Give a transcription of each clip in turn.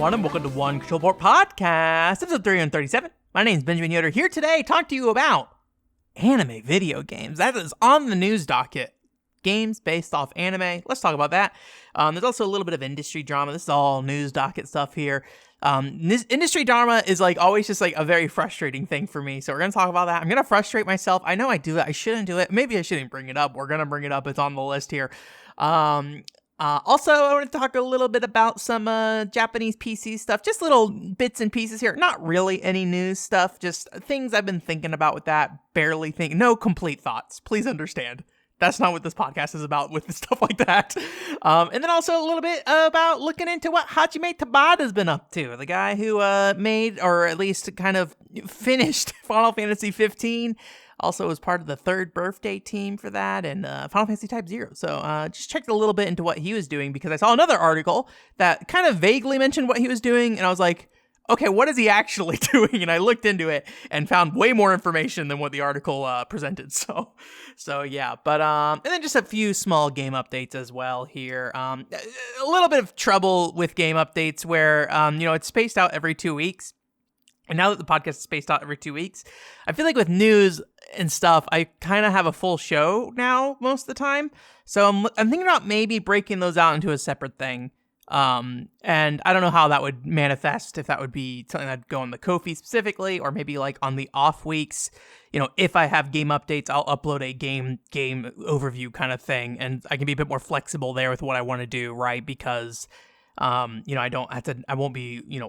everyone, and welcome to One Control Board Podcast, episode 337. My name is Benjamin Yoder, here today to talk to you about anime video games. That is on the news docket. Games based off anime. Let's talk about that. There's also a little bit of industry drama. This is all news docket stuff here. This industry drama is always just a very frustrating thing for me. So we're going to talk about that. I'm going to frustrate myself. I know I do it. I shouldn't do it. Maybe I shouldn't bring it up. We're going to bring it up. It's on the list here. Also, I want to talk a little bit about some Japanese PC stuff. Just little bits and pieces here. Not really any news stuff. Just things I've been thinking about with that. Barely think. No complete thoughts. Please understand. That's not what this podcast is about with stuff like that. And then also a little bit about looking into what Hajime Tabata has been up to. The guy who made, or at least kind of finished, Final Fantasy 15. Also was part of the third birthday team for that, and Final Fantasy Type 0. So just checked a little bit into what he was doing, because I saw another article that kind of vaguely mentioned what he was doing, and I was like, okay, what is he actually doing? And I looked into it and found way more information than what the article presented. So yeah. But and then just a few small game updates as well here. A little bit of trouble with game updates where it's spaced out every 2 weeks. And now that the podcast is spaced out every 2 weeks, I feel like with news and stuff, I kind of have a full show now most of the time. So I'm thinking about maybe breaking those out into a separate thing. And I don't know how that would manifest, if that would be something that'd go on the Ko-fi specifically, or maybe on the off weeks, if I have game updates, I'll upload a game overview kind of thing. And I can be a bit more flexible there with what I want to do, right? Because, I won't be,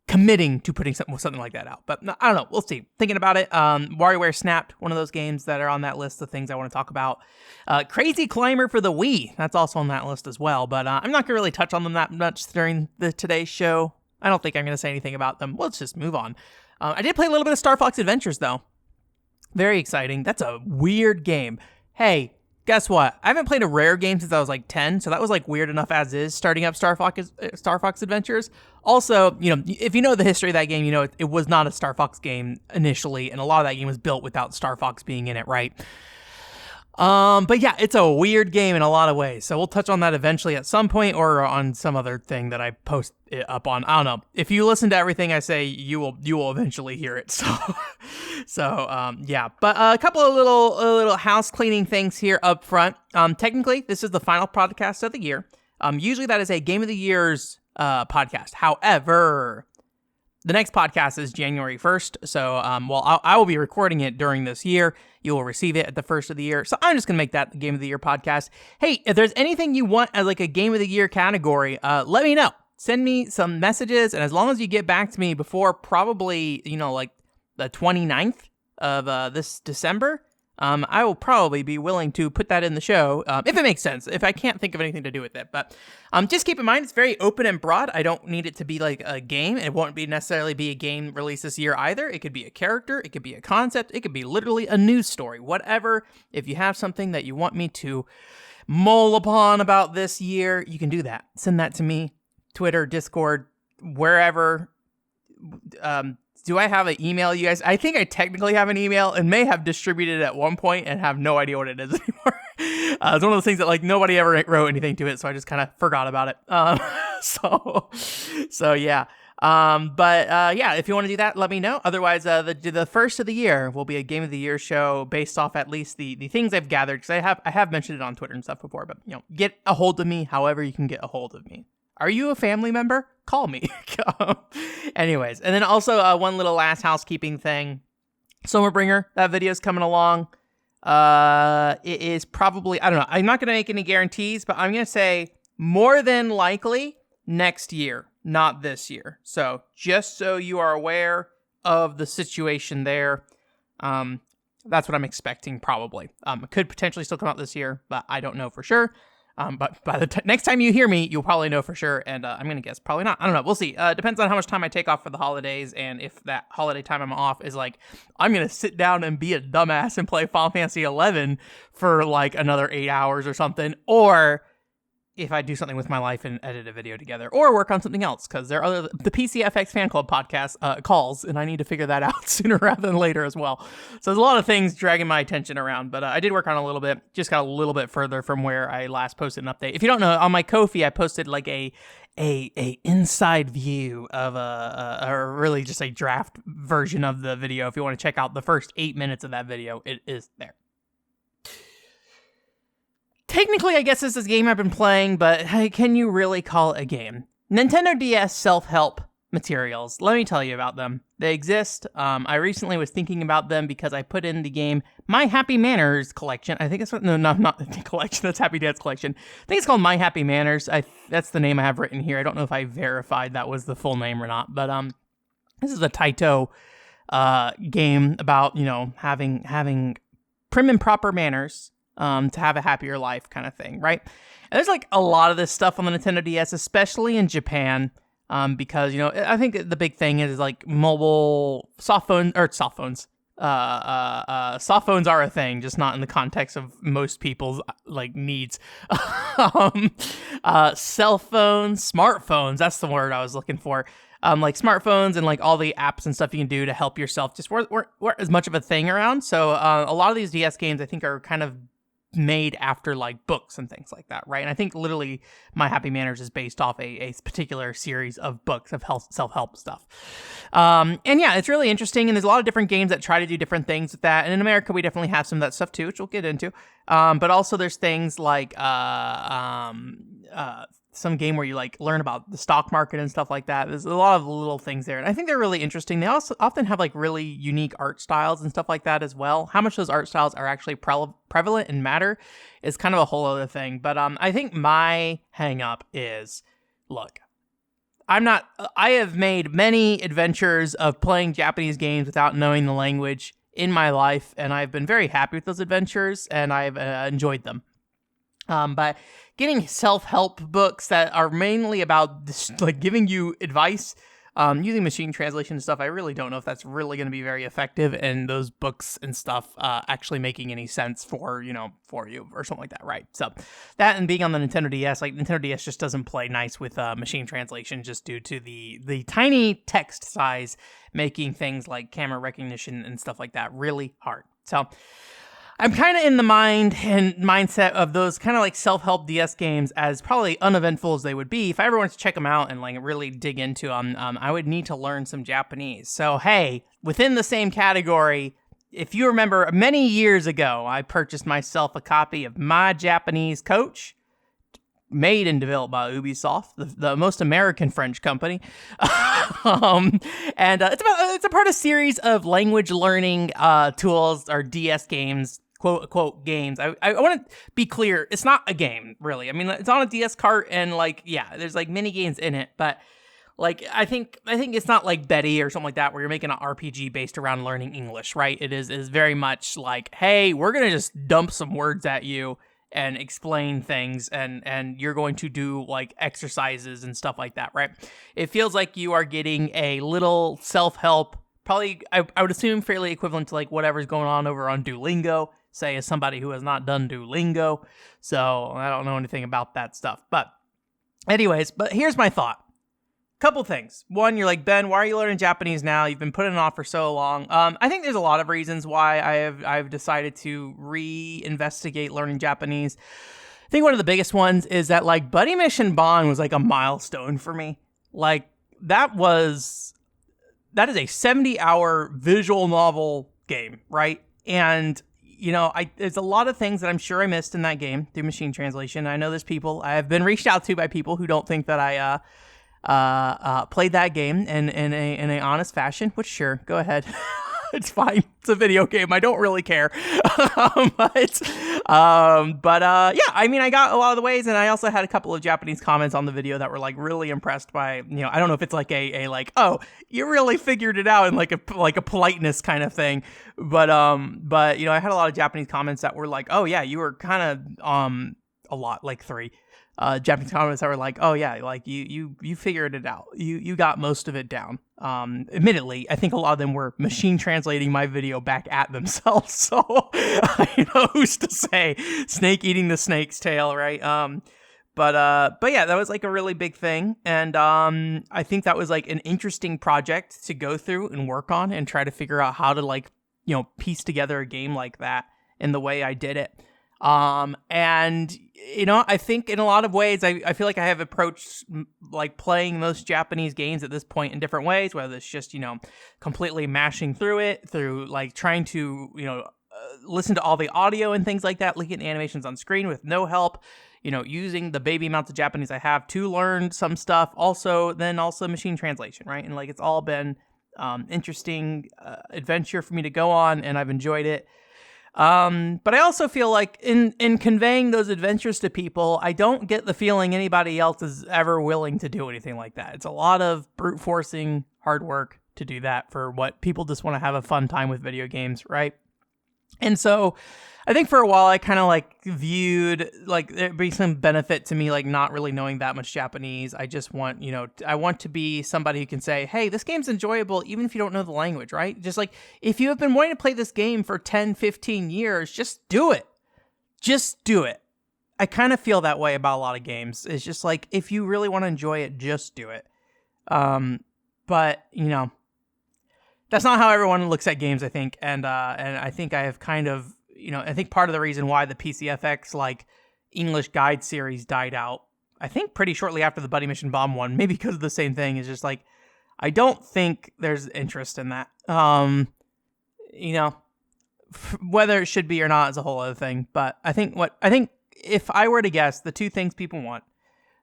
committing to putting something like that out. But I don't know. We'll see. Thinking about it. WarioWare Snapped, one of those games that are on that list of things I want to talk about. Crazy Climber for the Wii. That's also on that list as well. But I'm not going to really touch on them that much during today's show. I don't think I'm going to say anything about them. Let's just move on. I did play a little bit of Star Fox Adventures, though. Very exciting. That's a weird game. Hey, guess what? I haven't played a Rare game since I was 10, so that was weird enough as is, starting up Star Fox Adventures. Also, if you know the history of that game, it was not a Star Fox game initially, and a lot of that game was built without Star Fox being in it, right? But yeah, it's a weird game in a lot of ways, so we'll touch on that eventually at some point, or on some other thing that I post it up on. I don't know. If you listen to everything I say, you will eventually hear it. So yeah. But a couple of little house cleaning things here up front. Technically, this is the final podcast of the year. Usually that is a Game of the Year's podcast. However, the next podcast is January 1st, so I will be recording it during this year. You will receive it at the first of the year, so I'm just going to make that the Game of the Year podcast. Hey, if there's anything you want as a Game of the Year category, let me know. Send me some messages, and as long as you get back to me before probably, the 29th of this December, I will probably be willing to put that in the show, if it makes sense, if I can't think of anything to do with it. But just keep in mind, it's very open and broad. I don't need it to be a game. It won't necessarily be a game released this year either. It could be a character. It could be a concept. It could be literally a news story. Whatever. If you have something that you want me to mull upon about this year, you can do that. Send that to me. Twitter, Discord, wherever. Do I have an email, you guys? I think I technically have an email and may have distributed it at one point and have no idea what it is anymore. It's one of those things that nobody ever wrote anything to it, so I just kind of forgot about it. So yeah. But yeah, if you want to do that, let me know. Otherwise, the first of the year will be a Game of the Year show based off at least the things I've gathered, because I have mentioned it on Twitter and stuff before. But get a hold of me however you can get a hold of me. Are you a family member? Call me. Anyways, and then also one little last housekeeping thing. Summerbringer, that video's coming along. It is probably, I don't know, I'm not going to make any guarantees, but I'm going to say more than likely next year, not this year. So just so you are aware of the situation there, that's what I'm expecting probably. It could potentially still come out this year, but I don't know for sure. But by the next time you hear me, you'll probably know for sure, and I'm going to guess probably not. I don't know. We'll see. Depends on how much time I take off for the holidays, and if that holiday time I'm off is I'm going to sit down and be a dumbass and play Final Fantasy 11 for another 8 hours or something, or if I do something with my life and edit a video together, or work on something else, because there are the PCFX Fan Club podcast calls, and I need to figure that out sooner rather than later as well. So there's a lot of things dragging my attention around, but I did work on a little bit, just got a little bit further from where I last posted an update. If you don't know, on my Ko-fi, I posted like a inside view of or really just a draft version of the video. If you want to check out the first 8 minutes of that video, it is there. Technically, I guess this is a game I've been playing, but hey, can you really call it a game? Nintendo DS self-help materials. Let me tell you about them. They exist. I recently was thinking about them because I put in the game My Happy Manners collection. I think it's not the collection. That's Happy Dance collection. I think it's called My Happy Manners. That's the name I have written here. I don't know if I verified that was the full name or not, but this is a Taito game about having prim and proper manners. To have a happier life kind of thing, right? And there's like a lot of this stuff on the Nintendo DS, especially in Japan, because, I think the big thing is like mobile soft phones. Soft phones are a thing, just not in the context of most people's like needs. Cell phones, smartphones, that's the word I was looking for. Like smartphones and like all the apps and stuff you can do to help yourself just weren't as much of a thing around. So a lot of these DS games I think are kind of made after like books and things like that, right? And I think literally My Happy Manners is based off a particular series of books of self-help stuff. And yeah, it's really interesting, and there's a lot of different games that try to do different things with that. And in America, we definitely have some of that stuff too, which we'll get into. But also there's things like some game where you like learn about the stock market and stuff like that. There's a lot of little things there, and I think they're really interesting. They also often have like really unique art styles and stuff like that as well. How much those art styles are actually prevalent and matter is kind of a whole other thing. But I think my hang up is, look, I have made many adventures of playing Japanese games without knowing the language in my life, and I've been very happy with those adventures, and I've enjoyed them. But getting self-help books that are mainly about this, like giving you advice, using machine translation and stuff, I really don't know if that's really going to be very effective, and those books and stuff actually making any sense for you or something like that, right? So that, and being on the Nintendo DS, like Nintendo DS just doesn't play nice with machine translation just due to the tiny text size, making things like camera recognition and stuff like that really hard. So I'm kind of in the mindset of those kind of like self-help DS games as probably uneventful as they would be. If I ever wanted to check them out and like really dig into them, I would need to learn some Japanese. So hey, within the same category, if you remember many years ago, I purchased myself a copy of My Japanese Coach, made and developed by Ubisoft, the most American French company. And it's a part of a series of language learning tools or DS games, quote unquote games. I want to be clear, it's not a game, really. I mean, it's on a DS cart, and like, yeah, there's like mini games in it, but like, I think it's not like Betty or something like that, where you're making an RPG based around learning English, right? It is very much like, hey, we're gonna just dump some words at you and explain things, and you're going to do like exercises and stuff like that, right? It feels like you are getting a little self-help, probably I would assume fairly equivalent to like whatever's going on over on Duolingo, say, as somebody who has not done Duolingo, so I don't know anything about that stuff. But anyways, but here's my thought. Couple things. One, you're like, Ben, why are you learning Japanese now? You've been putting it off for so long. I think there's a lot of reasons why I've decided to reinvestigate learning Japanese. I think one of the biggest ones is that like Buddy Mission Bond was like a milestone for me. Like that is a 70-hour visual novel game, right? And there's a lot of things that I'm sure I missed in that game through machine translation. I know there's people I have been reached out to by people who don't think that I played that game in a honest fashion, which sure, go ahead. It's fine. It's a video game. I don't really care. But yeah, I mean, I got a lot of the ways, and I also had a couple of Japanese comments on the video that were like really impressed by, I don't know if it's like a like, oh, you really figured it out in like a politeness kind of thing. But I had a lot of Japanese comments that were like, oh yeah, you were kind of a lot, like 3 Japanese comments that were like, oh yeah, like you figured it out. You got most of it down. Admittedly, I think a lot of them were machine translating my video back at themselves. So who's to say? Snake eating the snake's tail, right? But yeah, that was like a really big thing. And I think that was like an interesting project to go through and work on and try to figure out how to like, piece together a game like that in the way I did it. And, I think in a lot of ways, I feel like I have approached like playing most Japanese games at this point in different ways, whether it's just, completely mashing through it, through like trying to, listen to all the audio and things like that, looking at the animations on screen with no help, using the baby amounts of Japanese I have to learn some stuff, also machine translation, right? And like it's all been interesting adventure for me to go on, and I've enjoyed it. But I also feel like in conveying those adventures to people, I don't get the feeling anybody else is ever willing to do anything like that. It's a lot of brute forcing hard work to do that for what people just want to have a fun time with video games, right? And so I think for a while I kind of like viewed like there'd be some benefit to me like not really knowing that much Japanese. I just want, I want to be somebody who can say, hey, this game's enjoyable even if you don't know the language, right? Just like if you have been wanting to play this game for 10, 15 years, just do it. Just do it. I kind of feel that way about a lot of games. It's just like if you really want to enjoy it, just do it. But, that's not how everyone looks at games, I think. And I think I have kind of, I think part of the reason why the PCFX like English guide series died out, I think pretty shortly after the Buddy Mission Bomb one, maybe because of the same thing, is just like, I don't think there's interest in that. Whether it should be or not is a whole other thing. But I think if I were to guess, the two things people want,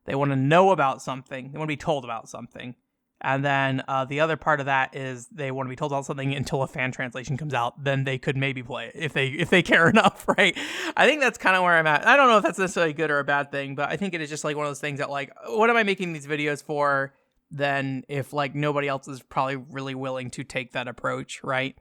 they want to know about something, they want to be told about something. And then the other part of that is they want to be told about something until a fan translation comes out. Then they could maybe play it if they care enough, right? I think that's kind of where I'm at. I don't know if that's necessarily good or a bad thing, but I think it is just like one of those things that like, what am I making these videos for? Then if like nobody else is probably really willing to take that approach, right?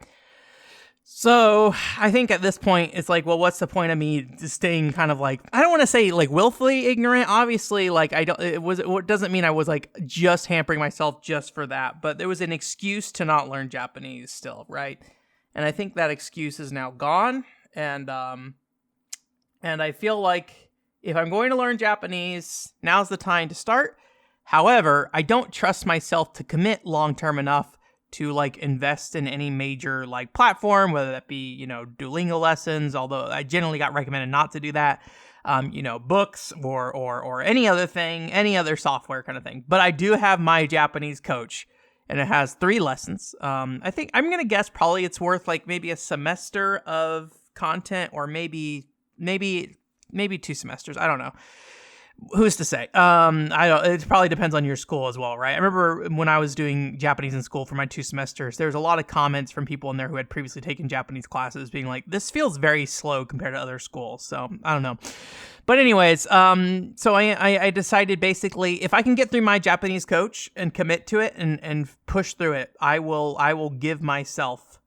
So I think at this point it's like, well, what's the point of me just staying kind of like, I don't want to say like willfully ignorant. Obviously, like it doesn't mean I was like just hampering myself just for that, but there was an excuse to not learn Japanese still, right? And I think that excuse is now gone. And I feel like if I'm going to learn Japanese, now's the time to start. However, I don't trust myself to commit long-term enough to like invest in any major like platform, whether that be, Duolingo lessons, although I generally got recommended not to do that, books or any other thing, any other software kind of thing. But I do have my Japanese coach and it has 3 lessons. I think I'm going to guess probably it's worth like maybe a semester of content or maybe 2 semesters. I don't know. Who's to say? It probably depends on your school as well, right? I remember when I was doing Japanese in school for my 2 semesters, there was a lot of comments from people in there who had previously taken Japanese classes being like, this feels very slow compared to other schools. So I don't know. But anyways, so I decided basically if I can get through my Japanese coach and commit to it and push through it, I will give myself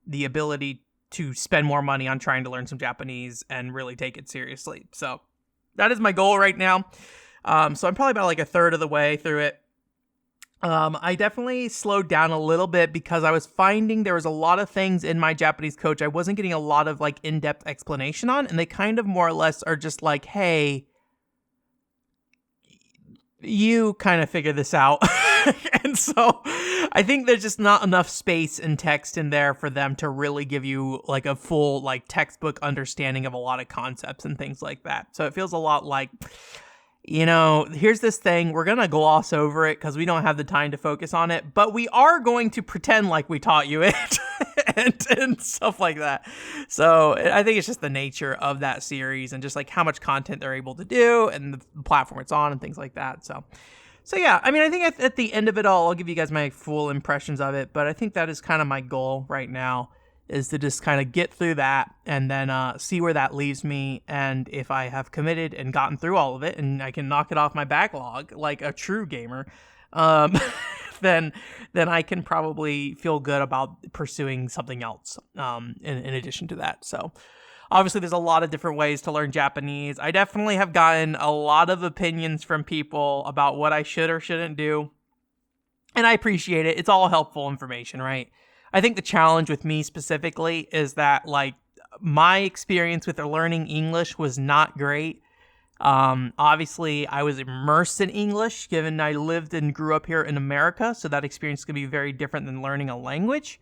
the ability to spend more money on trying to learn some Japanese and really take it seriously. So that is my goal right now. So I'm probably about like a third of the way through it. I definitely slowed down a little bit because I was finding there was a lot of things in my Japanese coach I wasn't getting a lot of like in-depth explanation on, and they kind of more or less are just like, hey, you kind of figure this out. And so I think there's just not enough space and text in there for them to really give you like a full like textbook understanding of a lot of concepts and things like that. So it feels a lot like, here's this thing, we're going to gloss over it because we don't have the time to focus on it, but we are going to pretend like we taught you it and stuff like that. So I think it's just the nature of that series and just like how much content they're able to do and the platform it's on and things like that. So yeah, I mean, I think at the end of it all, I'll give you guys my full impressions of it, but I think that is kind of my goal right now, is to just kind of get through that and then see where that leaves me. And if I have committed and gotten through all of it and I can knock it off my backlog like a true gamer, then I can probably feel good about pursuing something else in addition to that. So obviously, there's a lot of different ways to learn Japanese. I definitely have gotten a lot of opinions from people about what I should or shouldn't do, and I appreciate it. It's all helpful information, right? I think the challenge with me specifically is that, like, my experience with learning English was not great. Obviously, I was immersed in English, given I lived and grew up here in America, so that experience is going to be very different than learning a language.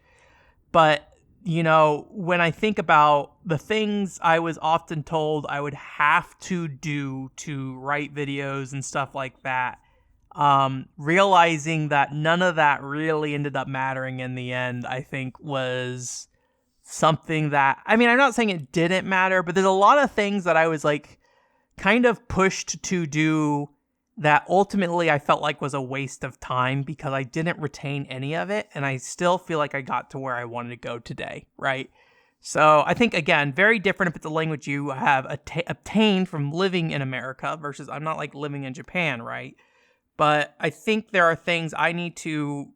But, when I think about the things I was often told I would have to do to write videos and stuff like that, realizing that none of that really ended up mattering in the end, I think was something that, I'm not saying it didn't matter, but there's a lot of things that I was kind of pushed to do that ultimately I felt like was a waste of time because I didn't retain any of it, and I still feel like I got to where I wanted to go today, right? So I think, again, very different if it's a language you have obtained from living in America versus I'm not living in Japan, right? But I think there are things I need to...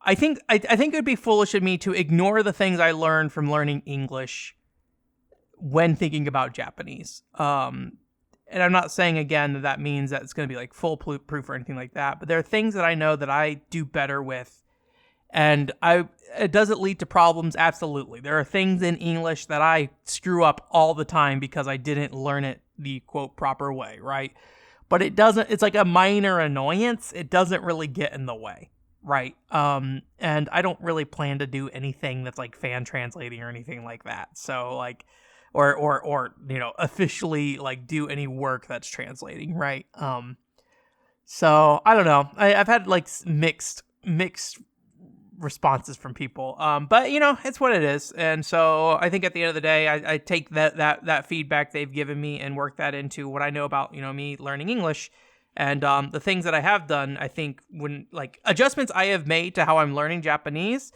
I think it would be foolish of me to ignore the things I learned from learning English when thinking about Japanese. And I'm not saying, again, that means that it's going to be foolproof or anything like that, but there are things that I know that I do better with. And does it lead to problems? Absolutely. There are things in English that I screw up all the time because I didn't learn it the, quote, proper way, right? But it's like a minor annoyance. It doesn't really get in the way, right? And I don't really plan to do anything that's fan translating or anything like that. So or officially do any work that's translating, right? So I don't know. I've had mixed responses from people, but it's what it is. And so I think at the end of the day, I take that feedback they've given me and work that into what I know about me learning English. And the things that I have done, I think when adjustments I have made to how I'm learning Japanese,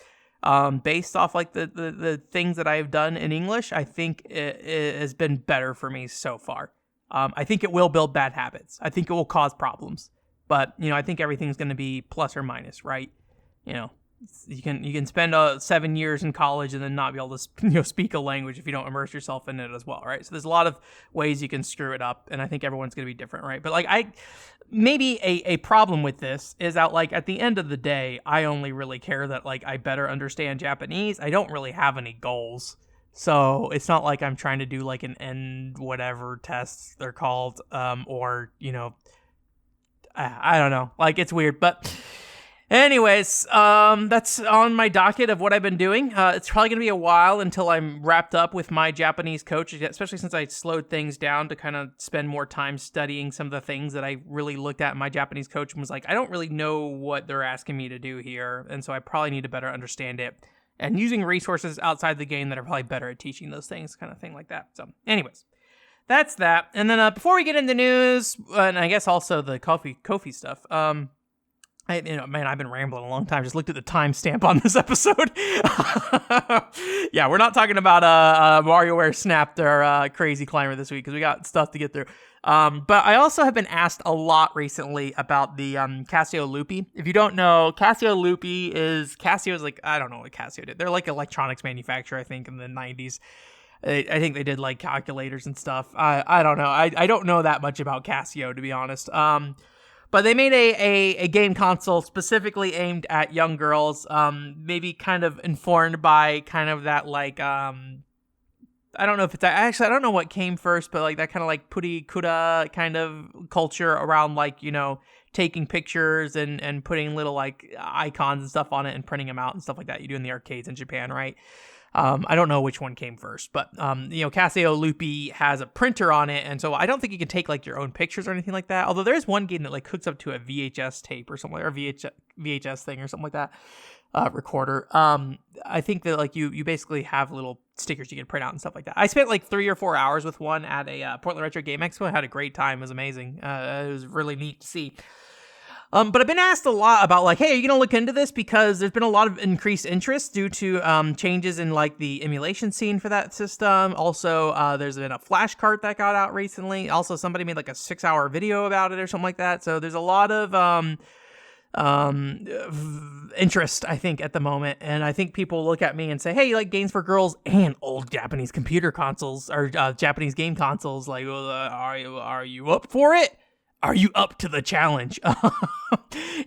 based off the things that I have done in English, I think it has been better for me so far. I think it will build bad habits. I think it will cause problems, but I think everything's going to be plus or minus, right? You can spend 7 years in college and then not be able to speak a language if you don't immerse yourself in it as well, right? So there's a lot of ways you can screw it up, and I think everyone's going to be different, right? But maybe a problem with this is that at the end of the day, I only really care that I better understand Japanese. I don't really have any goals, so it's not like I'm trying to do an end whatever tests they're called, or I don't know. It's weird, but. Anyways, that's on my docket of what I've been doing. It's probably going to be a while until I'm wrapped up with my Japanese coach, especially since I slowed things down to kind of spend more time studying some of the things that I really looked at in my Japanese coach and was I don't really know what they're asking me to do here, and so I probably need to better understand it. And using resources outside the game that are probably better at teaching those things, kind of thing like that. So, anyways, that's that. And then before we get into news, and I guess also the Kofi stuff, I've been rambling a long time. Just looked at the timestamp on this episode. Yeah, we're not talking about WarioWare Snapped or Crazy Climber this week because we got stuff to get through. But I also have been asked a lot recently about the Casio Loopy. If you don't know, Casio Loopy Casio's I don't know what Casio did. They're electronics manufacturer, I think, in the 90s. I think they did calculators and stuff. I don't know. I don't know that much about Casio, to be honest. But they made a game console specifically aimed at young girls, maybe kind of informed by kind of that I don't know if it's actually I don't know what came first, but that kind of puri kura kind of culture around taking pictures and putting little icons and stuff on it and printing them out and stuff like that you do in the arcades in Japan, right? I don't know which one came first, but Casio Loopy has a printer on it, and so I don't think you can take your own pictures or anything like that. Although there's one game that hooks up to a VHS tape or something, or VHS thing or something like that, recorder. I think that you basically have little stickers you can print out and stuff like that. I spent 3 or 4 hours with one at a Portland Retro Game Expo. I had a great time. It was amazing. It was really neat to see. But I've been asked a lot about hey, are you going to look into this? Because there's been a lot of increased interest due to changes in the emulation scene for that system. Also, there's been a flash cart that got out recently. Also, somebody made a 6-hour video about it or something like that. So there's a lot of interest, I think, at the moment. And I think people look at me and say, hey, you like games for girls and old Japanese computer consoles or Japanese game consoles. Are you up for it? Are you up to the challenge?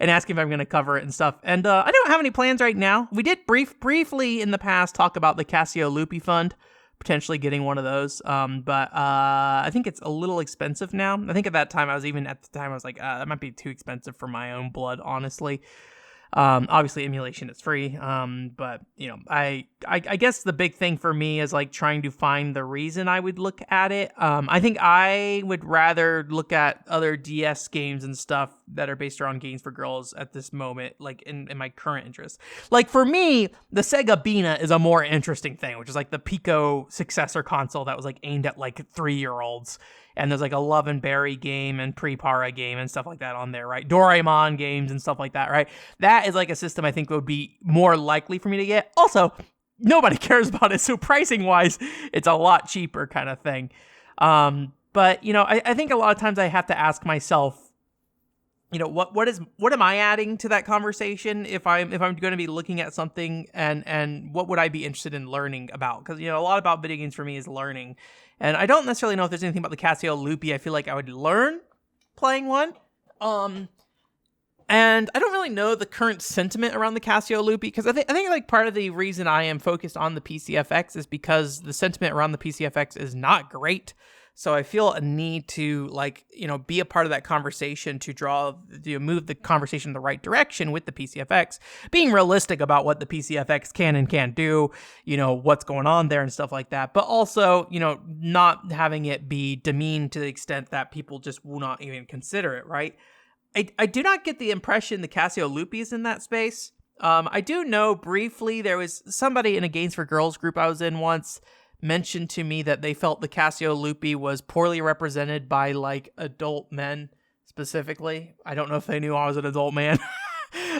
And asking if I'm going to cover it and stuff. And I don't have any plans right now. We did briefly in the past talk about the Casio Loopy Fund, potentially getting one of those. But I think it's a little expensive now. I think at the time I was like, that might be too expensive for my own blood, honestly. Obviously emulation is free. But you know, I guess the big thing for me is like trying to find the reason I would look at it. I think I would rather look at other DS games and stuff that are based around games for girls at this moment, like in my current interest. Like for me, the Sega Bina is a more interesting thing, which is like the Pico successor console that was like aimed at like 3-year-olds. And there's like a Love and Berry game and Pre-Para game and stuff like that on there, right? Doraemon games and stuff like that, right? That is like a system I think would be more likely for me to get. Also, nobody cares about it, so pricing-wise, it's a lot cheaper kind of thing. But, you know, I think a lot of times I have to ask myself, you know, what am I adding to that conversation if I'm going to be looking at something, and what would I be interested in learning about? Because, you know, a lot about video games for me is learning. And I don't necessarily know if there's anything about the Casio Loopy I feel like I would learn playing one. And I don't really know the current sentiment around the Casio Loopy, because I think like part of the reason I am focused on the PCFX is because the sentiment around the PCFX is not great. So I feel a need to, like, you know, be a part of that conversation to move the conversation in the right direction with the PCFX, being realistic about what the PCFX can and can't do, you know, what's going on there and stuff like that. But also, you know, not having it be demeaned to the extent that people just will not even consider it, right? I do not get the impression the Casio Loopy is in that space. I do know briefly there was somebody in a Games for Girls group I was in once mentioned to me that they felt the Casio Loopy was poorly represented by like adult men specifically. I don't know if they knew I was an adult man.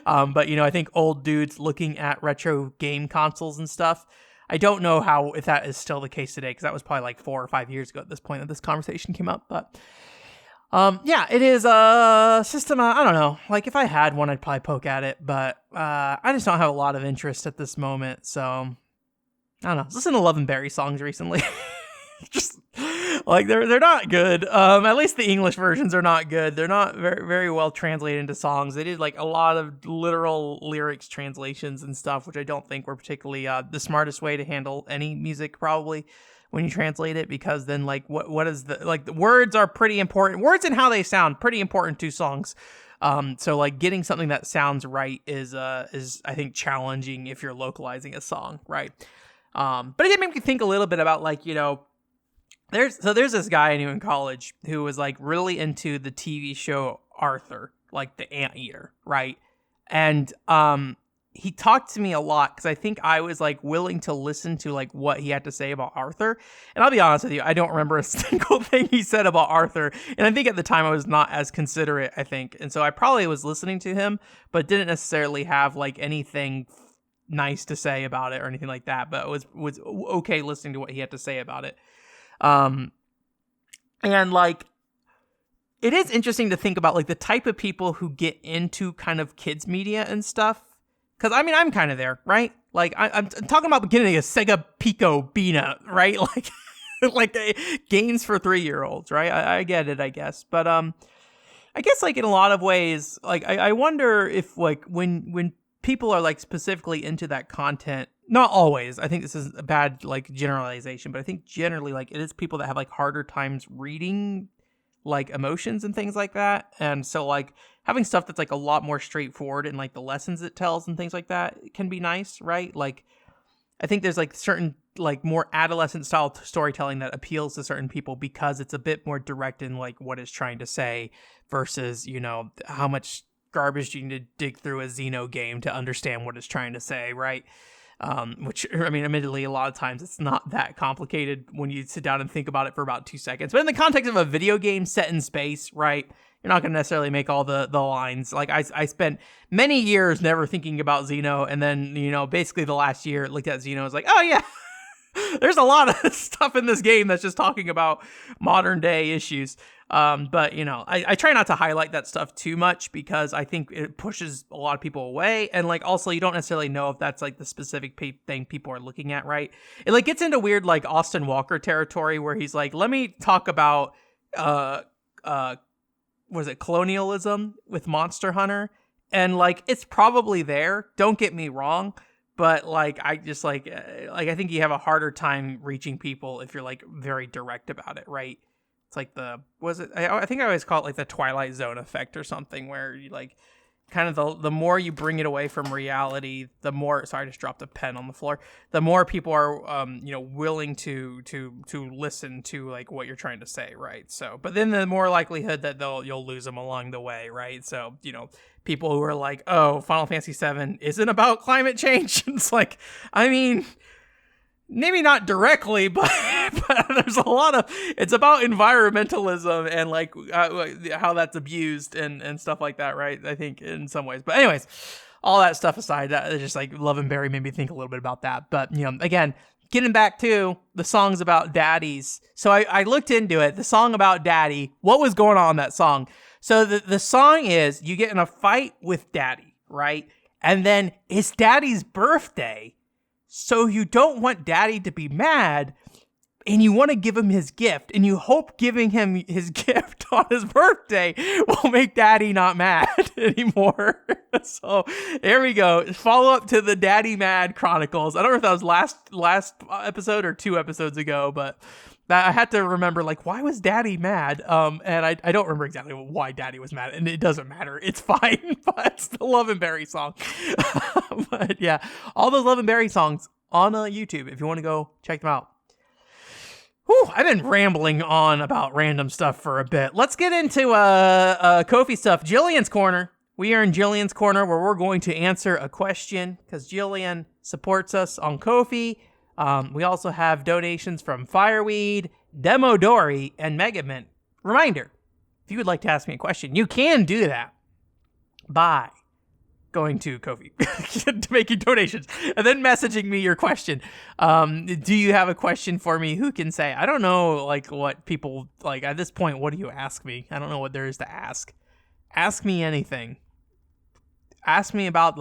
But you know, I think old dudes looking at retro game consoles and stuff. I don't know if that is still the case today, because that was probably like 4 or 5 years ago at this point that this conversation came up. But yeah, it is a system. I don't know. Like if I had one, I'd probably poke at it, but I just don't have a lot of interest at this moment. So I don't know. I was listening to Love and Berry songs recently. Just like they're not good. At least the English versions are not good. They're not very very well translated into songs. They did like a lot of literal lyrics translations and stuff, which I don't think were particularly the smartest way to handle any music probably when you translate it, because then like what is the words are pretty important. Words and how they sound pretty important to songs. So like getting something that sounds right is I think challenging if you're localizing a song, right? But it did make me think a little bit about, like, you know, there's this guy I knew in college who was like really into the TV show Arthur, like the Anteater, right? And he talked to me a lot because I think I was like willing to listen to like what he had to say about Arthur. And I'll be honest with you, I don't remember a single thing he said about Arthur. And I think at the time I was not as considerate, I think. And so I probably was listening to him, but didn't necessarily have like anything nice to say about it or anything like that, but it was okay listening to what he had to say about it. And like it is interesting to think about like the type of people who get into kind of kids media and stuff, because I mean I'm kind of there, right? Like I'm talking about getting a Sega Pico Bina, right? Like like games for 3-year-olds, right? I get it, I guess, but I guess like in a lot of ways, like I wonder if like when people are like specifically into that content, not always, I think this is a bad like generalization, but I think generally like it is people that have like harder times reading like emotions and things like that. And so like having stuff that's like a lot more straightforward and like the lessons it tells and things like that can be nice, right? Like I think there's like certain like more adolescent style storytelling that appeals to certain people because it's a bit more direct in like what it's trying to say versus, you know, how much garbage you need to dig through a Xeno game to understand what it's trying to say, right? Which, I mean, admittedly, a lot of times it's not that complicated when you sit down and think about it for about 2 seconds. But in the context of a video game set in space, right, you're not going to necessarily make all the lines. Like, I spent many years never thinking about Xeno, and then, you know, basically the last year, looked at Xeno, I was like, oh, yeah, there's a lot of stuff in this game that's just talking about modern day issues. But, you know, I try not to highlight that stuff too much because I think it pushes a lot of people away. And like, also you don't necessarily know if that's like the specific thing people are looking at, right? It like gets into weird, like Austin Walker territory where he's like, let me talk about, was it colonialism with Monster Hunter? And like, it's probably there. Don't get me wrong. But like I just like I think you have a harder time reaching people if you're like very direct about it, right? It's like I think I always call it like the Twilight Zone effect or something, where you like kind of the more you bring it away from reality, the more, sorry, I just dropped a pen on the floor, the more people are willing to listen to like what you're trying to say, right? So but then the more likelihood that you'll lose them along the way, right? So people who are like, oh, Final Fantasy VII isn't about climate change. It's like, I mean, maybe not directly, but there's a lot of, it's about environmentalism and like how that's abused and stuff like that, right? I think in some ways. But anyways, all that stuff aside, just like Love and Berry made me think a little bit about that. But again, getting back to the songs about daddies. So I looked into it, the song about daddy, what was going on in that song? So the song is, you get in a fight with daddy, right? And then it's daddy's birthday. So you don't want daddy to be mad, and you want to give him his gift, and you hope giving him his gift on his birthday will make daddy not mad anymore. So there we go. Follow up to the Daddy Mad Chronicles. I don't know if that was last episode or 2 episodes ago, but I had to remember, like, why was daddy mad? And I don't remember exactly why daddy was mad, and it doesn't matter. It's fine, but it's the Love and Berry song. But yeah, all those Love and Berry songs on YouTube, if you want to go check them out. Whew, I've been rambling on about random stuff for a bit. Let's get into Kofi stuff. Jillian's Corner. We are in Jillian's Corner, where we're going to answer a question, because Jillian supports us on Kofi. We also have donations from Fireweed, Demodori, and Megament. Reminder, if you would like to ask me a question, you can do that by going to Kofi, making donations, and then messaging me your question. Do you have a question for me? Who can say? I don't know, like, what people, like, at this point, what do you ask me? I don't know what there is to ask. Ask me anything. Ask me about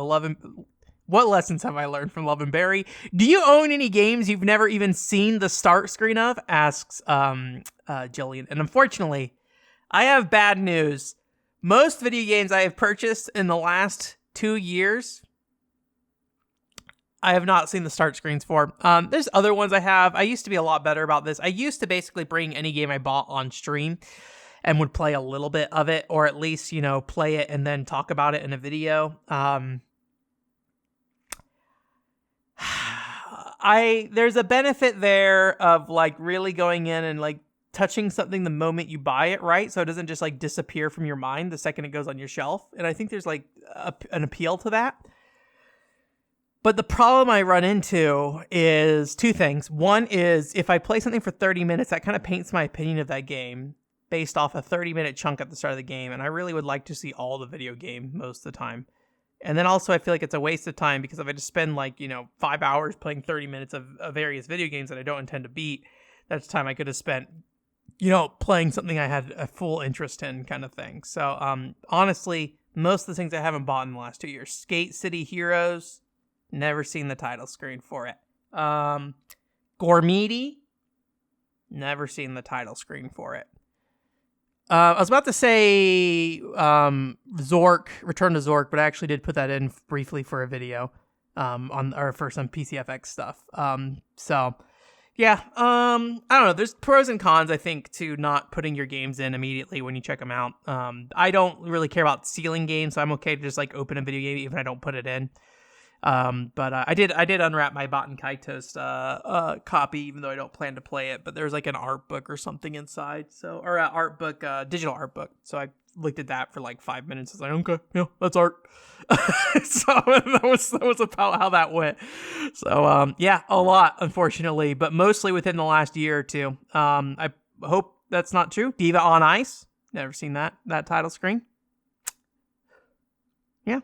what lessons have I learned from Love and Berry? Do you own any games you've never even seen the start screen of? Asks Jillian. And unfortunately, I have bad news. Most video games I have purchased in the last 2 years, I have not seen the start screens for. There's other ones I have. I used to be a lot better about this. I used to basically bring any game I bought on stream and would play a little bit of it, or at least, play it and then talk about it in a video. There's a benefit there of like really going in and like touching something the moment you buy it, right? So it doesn't just like disappear from your mind the second it goes on your shelf. And I think there's like an appeal to that. But the problem I run into is 2 things. One is if I play something for 30 minutes, that kind of paints my opinion of that game based off a 30-minute chunk at the start of the game. And I really would like to see all the video game most of the time. And then also I feel like it's a waste of time, because if I just spend 5 hours playing 30 minutes of various video games that I don't intend to beat, that's time I could have spent, playing something I had a full interest in, kind of thing. So honestly, most of the things I haven't bought in the last 2 years. Skate City Heroes, never seen the title screen for it. Gormiti, never seen the title screen for it. I was about to say Zork, Return to Zork, but I actually did put that in briefly for a video for some PCFX stuff. So yeah, I don't know. There's pros and cons, I think, to not putting your games in immediately when you check them out. I don't really care about sealing games, so I'm okay to just like open a video game even if I don't put it in. But I did unwrap my Baten Kaitos copy, even though I don't plan to play it. But there's like an art book or something inside, or an art book, digital art book. So I looked at that for like 5 minutes. I was like, okay, yeah, that's art. So that was about how that went. So yeah, a lot, unfortunately, but mostly within the last year or 2. I hope that's not true. Diva on Ice, never seen that title screen. Yeah.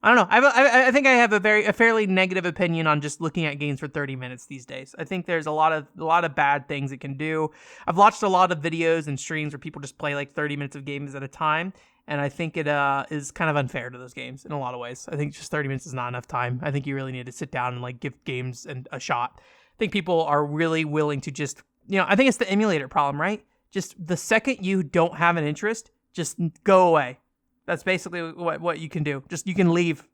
I don't know. I think I have a fairly negative opinion on just looking at games for 30 minutes these days. I think there's a lot of bad things it can do. I've watched a lot of videos and streams where people just play like 30 minutes of games at a time, and I think it is kind of unfair to those games in a lot of ways. I think just 30 minutes is not enough time. I think you really need to sit down and like give games a shot. I think people are really willing to just, I think it's the emulator problem, right? Just the second you don't have an interest, just go away. That's basically what you can do. Just, you can leave.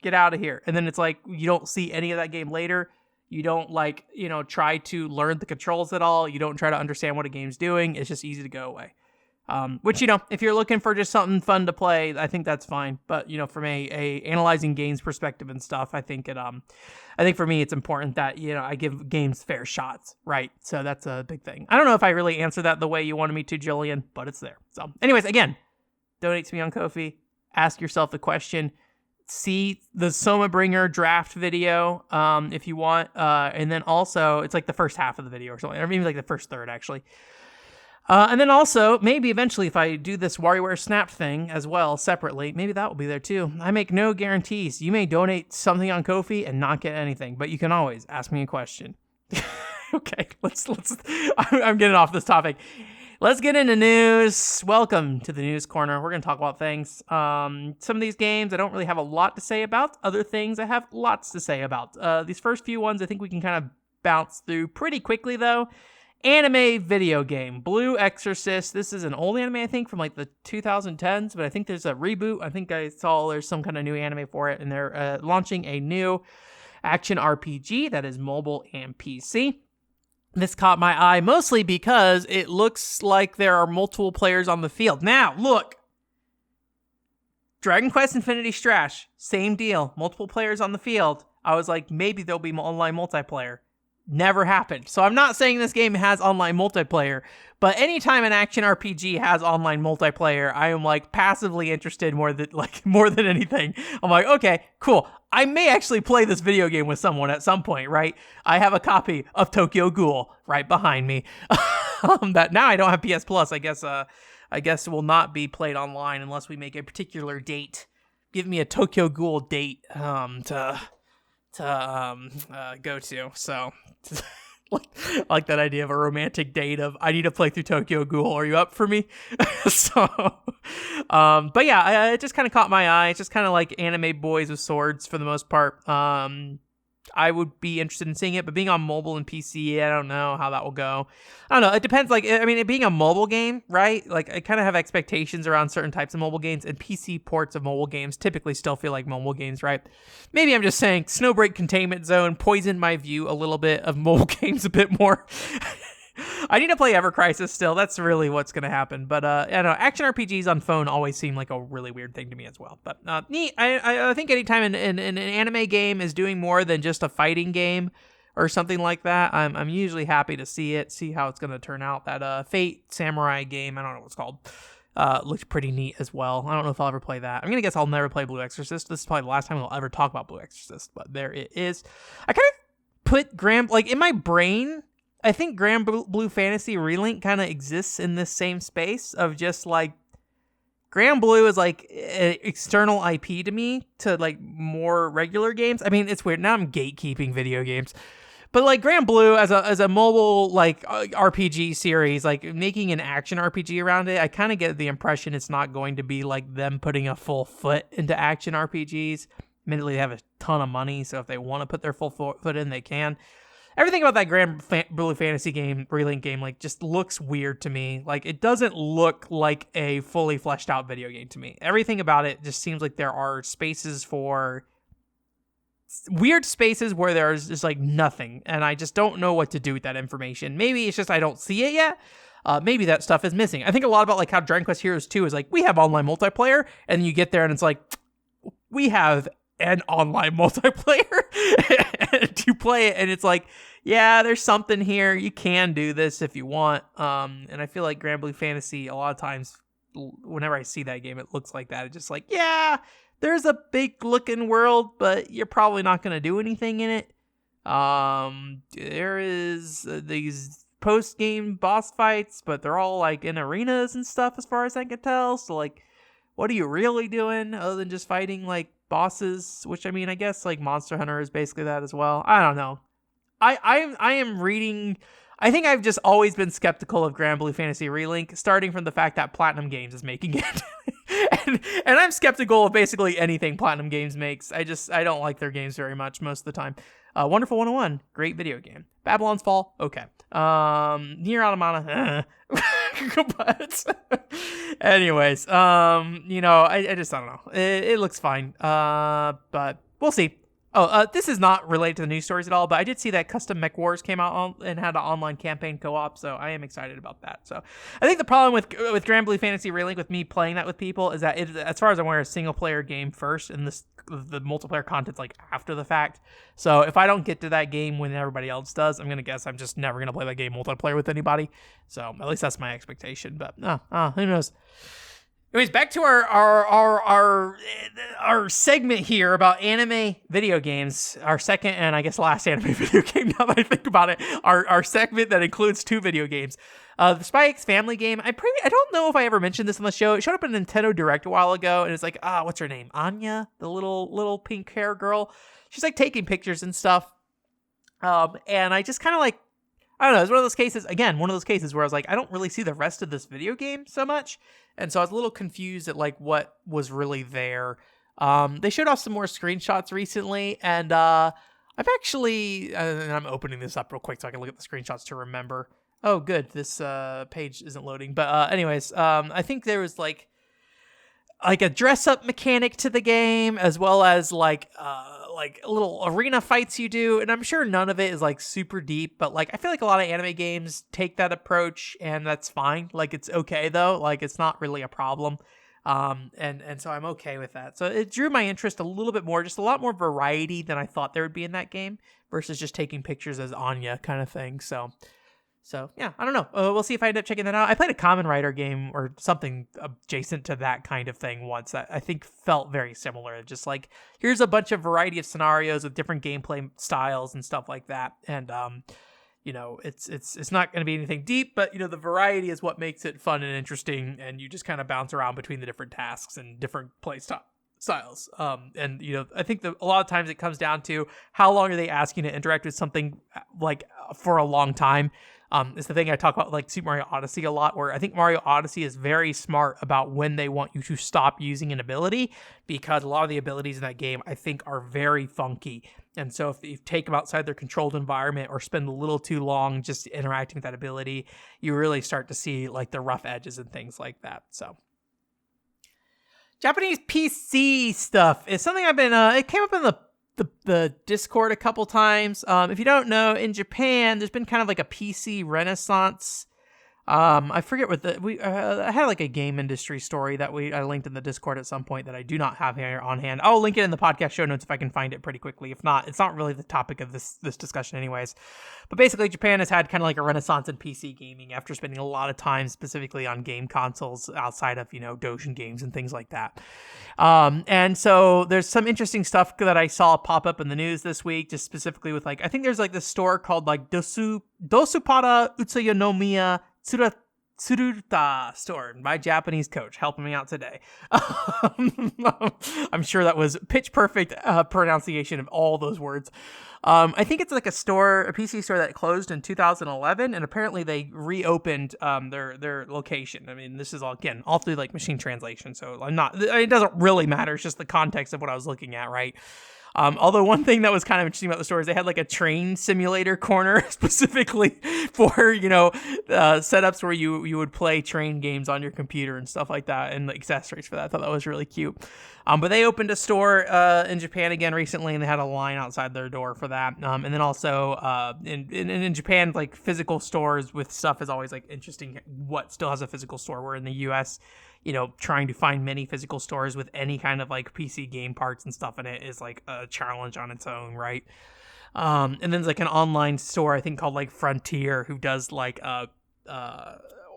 Get out of here. And then it's like, you don't see any of that game later. You don't try to learn the controls at all. You don't try to understand what a game's doing. It's just easy to go away. Which, if you're looking for just something fun to play, I think that's fine. But, from a analyzing games perspective and stuff, I think for me, it's important that, I give games fair shots, right? So that's a big thing. I don't know if I really answered that the way you wanted me to, Jillian, but it's there. So anyways, again, donate to me on Ko-fi, ask yourself the question, see the Soma Bringer draft video, if you want, and then also, it's like the first half of the video or something, or maybe like the first third, actually. And then also, maybe eventually if I do this WarioWare Snap thing as well, separately, maybe that will be there too. I make no guarantees. You may donate something on Ko-fi and not get anything, but you can always ask me a question. Okay, I'm getting off this topic. Let's get into news. Welcome to the news corner. We're going to talk about things. Some of these games I don't really have a lot to say about. Other things I have lots to say about. These first few ones I think we can kind of bounce through pretty quickly though. Anime video game, Blue Exorcist. This is an old anime, I think, from like the 2010s, but I think there's a reboot. I think I saw there's some kind of new anime for it, and they're launching a new action RPG that is mobile and PC. This caught my eye mostly because it looks like there are multiple players on the field. Now, look. Dragon Quest Infinity Strash, same deal. Multiple players on the field. I was like, maybe there'll be online multiplayer. Never happened. So I'm not saying this game has online multiplayer, but anytime an action RPG has online multiplayer, I am like passively interested more than anything. I'm like, okay, cool. I may actually play this video game with someone at some point, right? I have a copy of Tokyo Ghoul right behind me. That now I don't have PS Plus. I guess it will not be played online unless we make a particular date. Give me a Tokyo Ghoul date to go to. So like that idea of a romantic date of I need to play through Tokyo Ghoul. Are you up for me? But yeah, it just kind of caught my eye. It's just kind of like anime boys with swords for the most part. I would be interested in seeing it, but being on mobile and PC, I don't know how that will go. I don't know. It depends. Like, I mean, it being a mobile game, right? Like, I kind of have expectations around certain types of mobile games, and PC ports of mobile games typically still feel like mobile games, right? Maybe I'm just saying Snowbreak Containment Zone poisoned my view a little bit of mobile games a bit more. I need to play Ever Crisis still. That's really what's going to happen. But I don't know. Action RPGs on phone always seem like a really weird thing to me as well. But neat. I think anytime an anime game is doing more than just a fighting game or something like that, I'm usually happy to see how it's going to turn out. That Fate Samurai game, I don't know what it's called, looked pretty neat as well. I don't know if I'll ever play that. I'm going to guess I'll never play Blue Exorcist. This is probably the last time we'll ever talk about Blue Exorcist. But there it is. I kind of put in my brain, I think Grand Blue Fantasy Relink kind of exists in this same space of just like Grand Blue is like an external IP to me to like more regular games. I mean, it's weird. Now I'm gatekeeping video games. But like Grand Blue as a mobile like RPG series, like making an action RPG around it, I kind of get the impression it's not going to be like them putting a full foot into action RPGs. Admittedly, they have a ton of money, so if they want to put their full foot in, they can. Everything about that Grand Blue Fantasy game, Relink game, like just looks weird to me. Like it doesn't look like a fully fleshed out video game to me. Everything about it just seems like there are weird spaces where there's just like nothing. And I just don't know what to do with that information. Maybe it's just I don't see it yet. Maybe that stuff is missing. I think a lot about like how Dragon Quest Heroes 2 is like, we have online multiplayer. And then you get there and it's like, we have an online multiplayer. And you play it and it's like, yeah, there's something here. You can do this if you want. And I feel like Grand Blue Fantasy, a lot of times, whenever I see that game, it looks like that. It's just like, yeah, there's a big looking world, but you're probably not going to do anything in it. There is these post-game boss fights, but they're all like in arenas and stuff as far as I can tell. So like, what are you really doing other than just fighting like bosses? Which I mean, I guess like Monster Hunter is basically that as well. I don't know. I am reading. I think I've just always been skeptical of Grand Blue Fantasy Relink, starting from the fact that Platinum Games is making it, and I'm skeptical of basically anything Platinum Games makes. I don't like their games very much most of the time. Wonderful 101, great video game. Babylon's Fall, okay. Nier Automata, but anyways, I just don't know. It looks fine. But we'll see. Oh, this is not related to the news stories at all, but I did see that Custom Mech Wars came out and had an online campaign co-op, so I am excited about that. So I think the problem with Grand Blue Fantasy Relink, with me playing that with people, is that it, as far as I'm aware, a single-player game first, and the multiplayer content's like after the fact. So if I don't get to that game when everybody else does, I'm going to guess I'm just never going to play that game multiplayer with anybody. So at least that's my expectation, but who knows. Anyways, back to our segment here about anime video games. Our second and I guess last anime video game. Now that I think about it, our segment that includes 2 video games. The Spy X Family game. I don't know if I ever mentioned this on the show. It showed up in a Nintendo Direct a while ago, and it's like, what's her name? Anya, the little pink hair girl. She's like taking pictures and stuff. And I just kind of like, I don't know, it's one of those cases where I was like, I don't really see the rest of this video game so much. And so I was a little confused at like what was really there. They showed off some more screenshots recently, and I'm actually, and I'm opening this up real quick so I can look at the screenshots to remember. Oh, good, this page isn't loading. But anyways, I think there was like a dress-up mechanic to the game, as well as like little arena fights you do, and I'm sure none of it is like super deep, but like I feel like a lot of anime games take that approach, and that's fine. Like it's okay though, like it's not really a problem. And so I'm okay with that. So it drew my interest a little bit more, just a lot more variety than I thought there would be in that game versus just taking pictures as Anya kind of thing. So yeah, I don't know. We'll see if I end up checking that out. I played a Kamen Rider game or something adjacent to that kind of thing once that I think felt very similar. Just like, here's a bunch of variety of scenarios with different gameplay styles and stuff like that. And, it's not going to be anything deep, but, the variety is what makes it fun and interesting. And you just kind of bounce around between the different tasks and different play styles. I think a lot of times it comes down to how long are they asking to interact with something like for a long time. It's the thing I talk about like Super Mario Odyssey a lot, where I think Mario Odyssey is very smart about when they want you to stop using an ability, because a lot of the abilities in that game I think are very funky. And so if you take them outside their controlled environment or spend a little too long just interacting with that ability, you really start to see like the rough edges and things like that. So Japanese PC stuff is something I've been, it came up in the Discord a couple times. If you don't know, in Japan, there's been kind of like a PC renaissance. I forget what I had like a game industry story that I linked in the Discord at some point that I do not have here on hand. I'll link it in the podcast show notes if I can find it pretty quickly. If not, it's not really the topic of this discussion anyways. But basically, Japan has had kind of like a renaissance in PC gaming after spending a lot of time specifically on game consoles outside of, Dojin games and things like that. And so there's some interesting stuff that I saw pop up in the news this week, just specifically with like, I think there's like this store called like Dosupara Utsuyonomiya Tsuruta store, my Japanese coach helping me out today. I'm sure that was pitch perfect pronunciation of all those words. I think it's like a PC store that closed in 2011, and apparently they reopened their location. I mean, this is all through like machine translation, so it doesn't really matter. It's just the context of what I was looking at, right? Although one thing that was kind of interesting about the store is they had like a train simulator corner specifically for, setups where you would play train games on your computer and stuff like that, and the accessories for that. I thought that was really cute. But they opened a store in Japan again recently, and they had a line outside their door for that. And then also in Japan, like physical stores with stuff is always like interesting. What still has a physical store? Where in the US, trying to find many physical stores with any kind of like PC game parts and stuff in it is like a challenge on its own, right? And then there's like an online store I think called like Frontier, who does like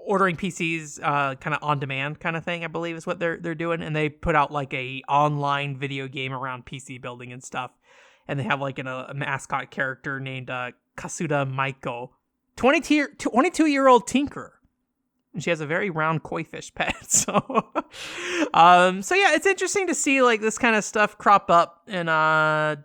ordering PCs kind of on demand kind of thing, I believe is what they're doing. And they put out like a online video game around PC building and stuff. And they have like a mascot character named Kasuda Maiko, 22-year-old tinkerer. And she has a very round koi fish pet. So yeah, it's interesting to see like this kind of stuff crop up in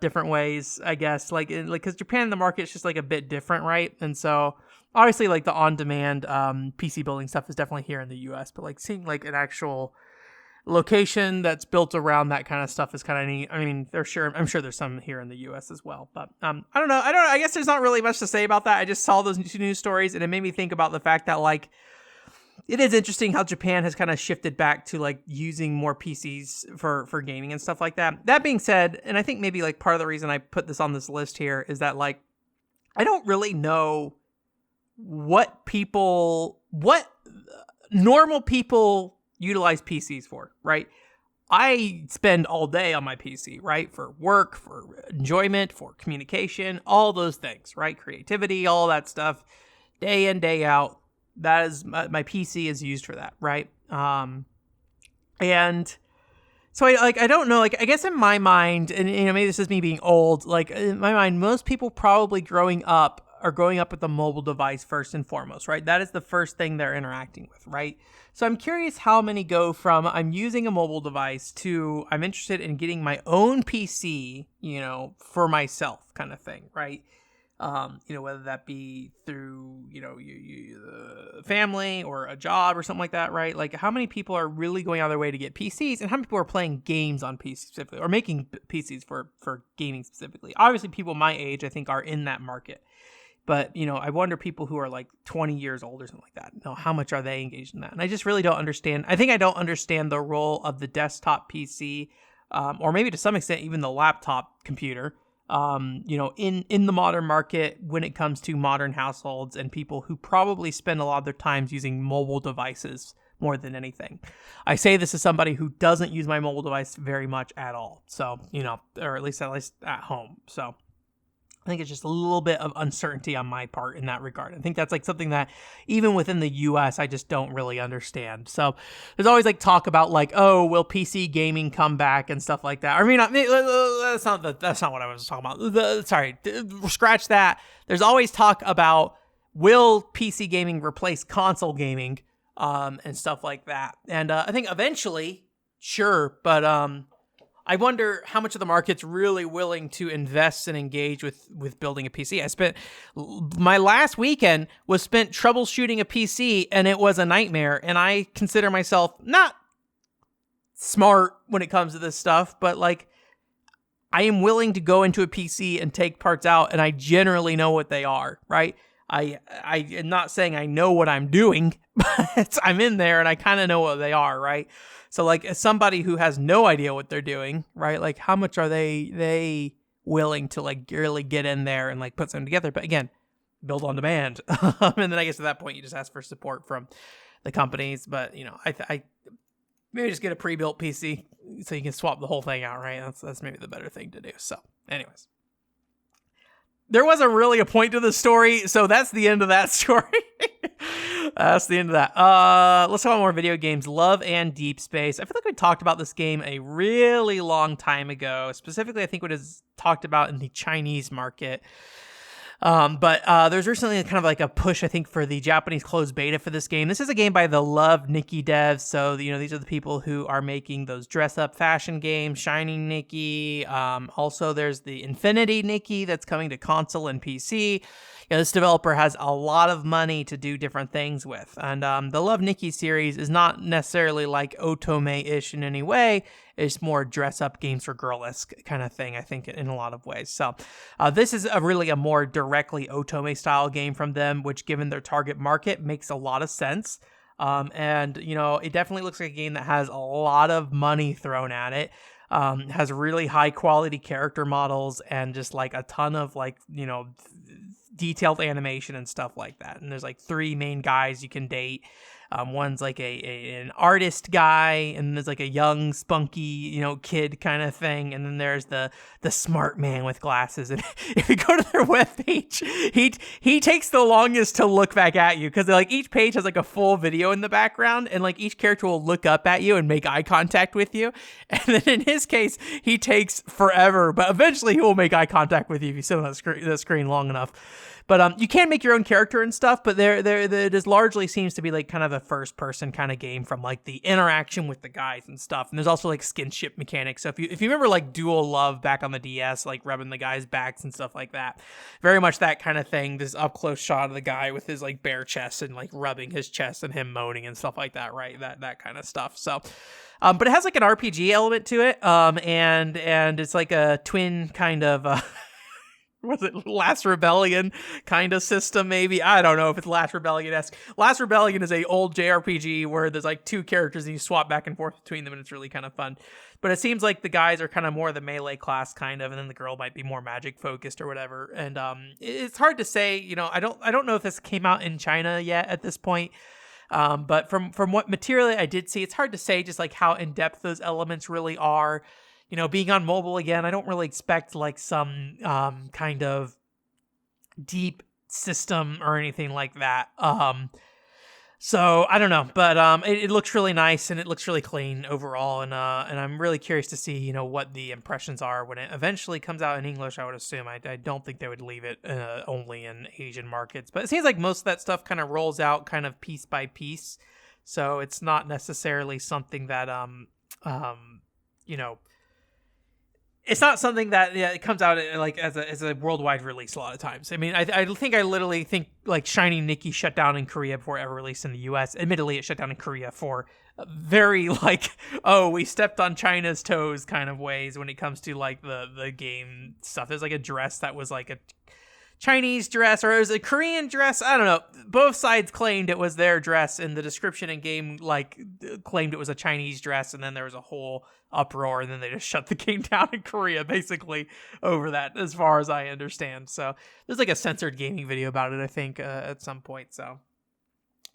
different ways, I guess. Like because Japan, the market is just like a bit different, right? And so obviously like the on-demand PC building stuff is definitely here in the US, but like seeing like an actual location that's built around that kind of stuff is kind of neat. I mean, I'm sure there's some here in the US as well, but I don't know. I guess there's not really much to say about that. I just saw those two news stories and it made me think about the fact that like, it is interesting how Japan has kind of shifted back to like using more PCs for gaming and stuff like that. That being said, and I think maybe like part of the reason I put this on this list here is that like I don't really know what normal people utilize PCs for, right? I spend all day on my PC, right? For work, for enjoyment, for communication, all those things, right? Creativity, all that stuff, day in, day out. That is my PC is used for that, right? And so I don't know, like I guess in my mind, and maybe this is me being old, like in my mind, most people probably growing up with a mobile device first and foremost, right? That is the first thing they're interacting with, right? So I'm curious how many go from I'm using a mobile device to I'm interested in getting my own PC, for myself kind of thing, right? Whether that be through, family or a job or something like that, right? Like how many people are really going out of their way to get PCs and how many people are playing games on PC specifically or making PCs for gaming specifically? Obviously people my age, I think, are in that market. But, I wonder people who are like 20 years old or something like that, how much are they engaged in that? And I just really don't understand. I think I don't understand the role of the desktop PC, or maybe to some extent even the laptop computer, in the modern market when it comes to modern households and people who probably spend a lot of their times using mobile devices more than anything. I say this as somebody who doesn't use my mobile device very much at all. So, or at least at home. So I think it's just a little bit of uncertainty on my part in that regard. I think that's like something that even within the US, I just don't really understand. So there's always like talk about like, oh, will PC gaming come back and stuff like that. I mean, that's not what I was talking about. Sorry, scratch that. There's always talk about will PC gaming replace console gaming and stuff like that. And I think eventually, sure, but I wonder how much of the market's really willing to invest and engage with building a PC. My last weekend was spent troubleshooting a PC, and it was a nightmare. And I consider myself not smart when it comes to this stuff, but like I am willing to go into a PC and take parts out, and I generally know what they are, right? I am not saying I know what I'm doing, but I'm in there and I kind of know what they are, right? So like as somebody who has no idea what they're doing, right? Like how much are they willing to like really get in there and like put something together? But again, build on demand. And then I guess at that point you just ask for support from the companies. But I maybe just get a pre-built PC so you can swap the whole thing out, right? That's maybe the better thing to do. So anyways. There wasn't really a point to the story, so that's the end of that story. That's the end of that. Let's talk about more video games. Love and Deep Space. I feel like we talked about this game a really long time ago. Specifically, I think it was talked about in the Chinese market. But there's recently kind of like a push, I think, for the Japanese closed beta for this game. This is a game by the Love Nikki devs. So, these are the people who are making those dress-up fashion games, Shining Nikki. Also, there's the Infinity Nikki that's coming to console and PC. This developer has a lot of money to do different things with. And the Love Nikki series is not necessarily like Otome-ish in any way. It's more dress-up games for girl-esque kind of thing, I think, in a lot of ways. So this is really a more directly Otome-style game from them, which, given their target market, makes a lot of sense. And, it definitely looks like a game that has a lot of money thrown at it. Has really high-quality character models and just, like, a ton of, like, detailed animation and stuff like that. And there's, like, 3 main guys you can date. One's like an artist guy, and there's like a young, spunky, kid kind of thing. And then there's the smart man with glasses. And if you go to their webpage, he takes the longest to look back at you because like each page has like a full video in the background, and like each character will look up at you and make eye contact with you. And then in his case, he takes forever, but eventually he will make eye contact with you if you sit on the screen long enough. But you can make your own character and stuff, but there just largely seems to be like kind of a first person kind of game from like the interaction with the guys and stuff. And there's also like skinship mechanics. So if you remember like Dual Love back on the DS, like rubbing the guys' backs and stuff like that, very much that kind of thing. This up close shot of the guy with his like bare chest and like rubbing his chest and him moaning and stuff like that, right? That kind of stuff. So. But it has like an RPG element to it, and it's like a twin kind of Was it Last Rebellion kind of system, maybe? I don't know if it's Last Rebellion-esque. Last Rebellion is a old JRPG where there's like two characters and you swap back and forth between them, and it's really kind of fun. But it seems like the guys are kind of more the melee class kind of, and then the girl might be more magic focused or whatever. And it's hard to say, you know, I don't know if this came out in China yet at this point. But from what material I did see, it's hard to say just like how in-depth those elements really are. You know, being on mobile again, I don't really expect like some kind of deep system or anything like that. So I don't know, but it looks really nice and it looks really clean overall, and I'm really curious to see, you know, what the impressions are when it eventually comes out in English. I would assume I don't think they would leave it only in Asian markets, but it seems like most of that stuff kind of rolls out kind of piece by piece, so it's not necessarily something that you know. It's not something that it comes out like as a worldwide release a lot of times. I mean, I literally think like Shiny Nikki shut down in Korea before it ever released in the US. Admittedly, it shut down in Korea for very like, oh, we stepped on China's toes kind of ways when it comes to like the game stuff. There's like a dress that was like a Chinese dress, or it was a Korean dress. I don't know. Both sides claimed it was their dress, and the description in game like claimed it was a Chinese dress, and then there was a whole uproar, and then they just shut the game down in Korea basically over that, as far as I understand. So there's like a censored gaming video about it, I think, at some point. So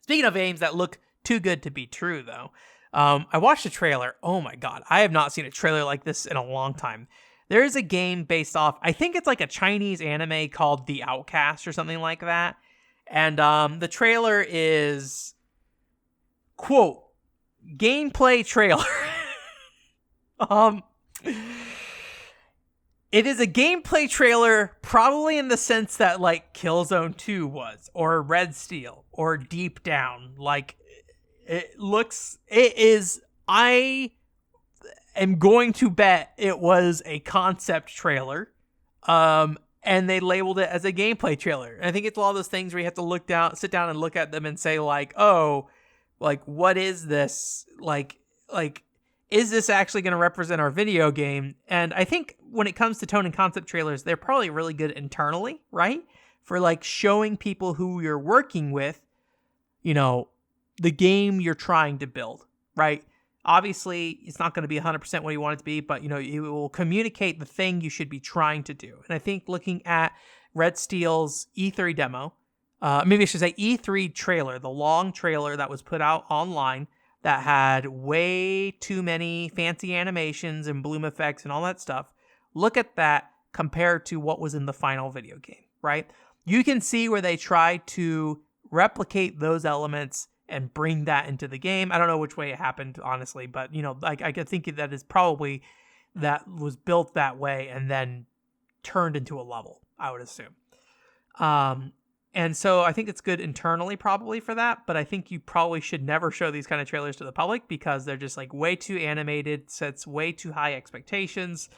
speaking of games that look too good to be true, though, I watched a trailer. Oh my god, I have not seen a trailer like this in a long time. There is a game based off, I think it's like a Chinese anime called The Outcast or something like that. And the trailer is, quote, gameplay trailer. It is a gameplay trailer probably in the sense that like Killzone 2 was, or Red Steel, or Deep Down. Like, I am going to bet it was a concept trailer, and they labeled it as a gameplay trailer. And I think it's a lot of those things where you have to sit down and look at them and say like, oh, like, what is this? Like, is this actually going to represent our video game? And I think when it comes to tone and concept trailers, they're probably really good internally, right? For like showing people who you're working with, you know, the game you're trying to build, right? Obviously, it's not going to be 100% what you want it to be, but, you know, it will communicate the thing you should be trying to do. And I think looking at Red Steel's E3 demo, maybe I should say E3 trailer, the long trailer that was put out online that had way too many fancy animations and bloom effects and all that stuff, look at that compared to what was in the final video game, right? You can see where they tried to replicate those elements and bring that into the game. I don't know which way it happened, honestly, but, you know, like, I could think that is probably that was built that way and then turned into a level, I would assume. And so I think it's good internally probably for that, but I think you probably should never show these kind of trailers to the public because they're just like way too animated, sets way too high expectations,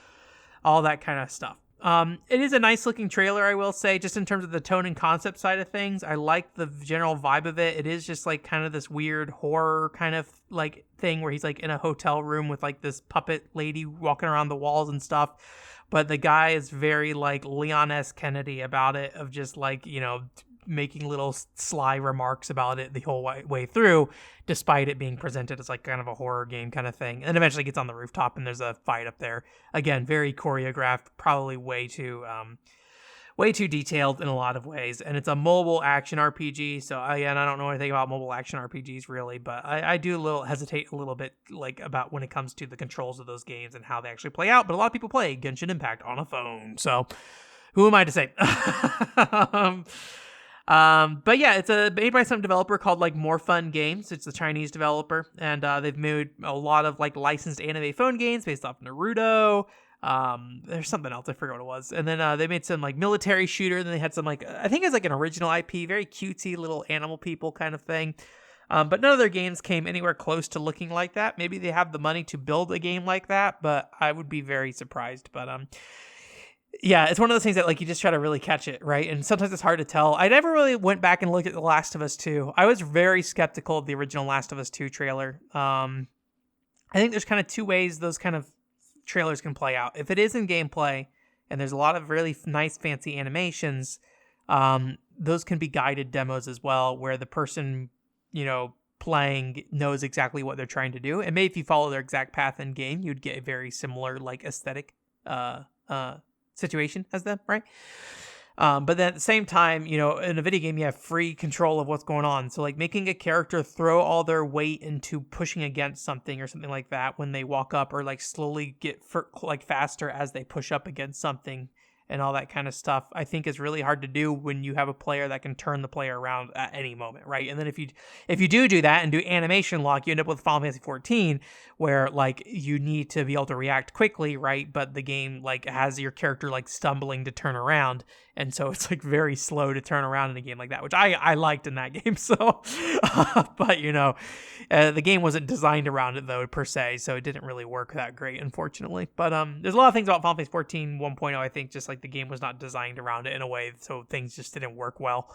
all that kind of stuff. It is a nice looking trailer, I will say, just in terms of the tone and concept side of things. I like the general vibe of it. It is just like kind of this weird horror kind of like thing where he's like in a hotel room with like this puppet lady walking around the walls and stuff. But the guy is very like Leon S. Kennedy about it, of just like, you know, making little sly remarks about it the whole way through, despite it being presented as like kind of a horror game kind of thing. And eventually gets on the rooftop and there's a fight up there. Again, very choreographed, probably way too detailed in a lot of ways. And it's a mobile action RPG. So again, I don't know anything about mobile action RPGs really, but I do hesitate a little bit like about when it comes to the controls of those games and how they actually play out. But a lot of people play Genshin Impact on a phone. So who am I to say? But yeah, it's made by some developer called like More Fun Games. It's a Chinese developer, and they've made a lot of like licensed anime phone games based off Naruto. There's something else, I forget what it was. And then they made some like military shooter. Then they had some like, I think it's like an original IP, very cutesy little animal people kind of thing. But none of their games came anywhere close to looking like that. Maybe they have the money to build a game like that, but I would be very surprised. But yeah, it's one of those things that like you just try to really catch it, right? And sometimes it's hard to tell. I never really went back and looked at The Last of Us 2. I was very skeptical of the original Last of Us 2 trailer. I think there's kind of two ways those kind of trailers can play out. If it is in gameplay and there's a lot of really nice fancy animations. Those can be guided demos as well, where the person, playing knows exactly what they're trying to do. And maybe if you follow their exact path in game, you'd get a very similar like aesthetic situation as them, right? But then at the same time, in a video game, you have free control of what's going on. So like making a character throw all their weight into pushing against something or something like that when they walk up, or like slowly get faster as they push up against something and all that kind of stuff, I think is really hard to do when you have a player that can turn the player around at any moment, right? And then if you do that and do animation lock, you end up with Final Fantasy 14, where like you need to be able to react quickly, right? But the game like has your character like stumbling to turn around, and so it's like very slow to turn around in a game like that, which I liked in that game. So, but the game wasn't designed around it though per se, so it didn't really work that great, unfortunately. But there's a lot of things about Final Fantasy 14 1.0, I think, just like the game was not designed around it in a way, so things just didn't work well.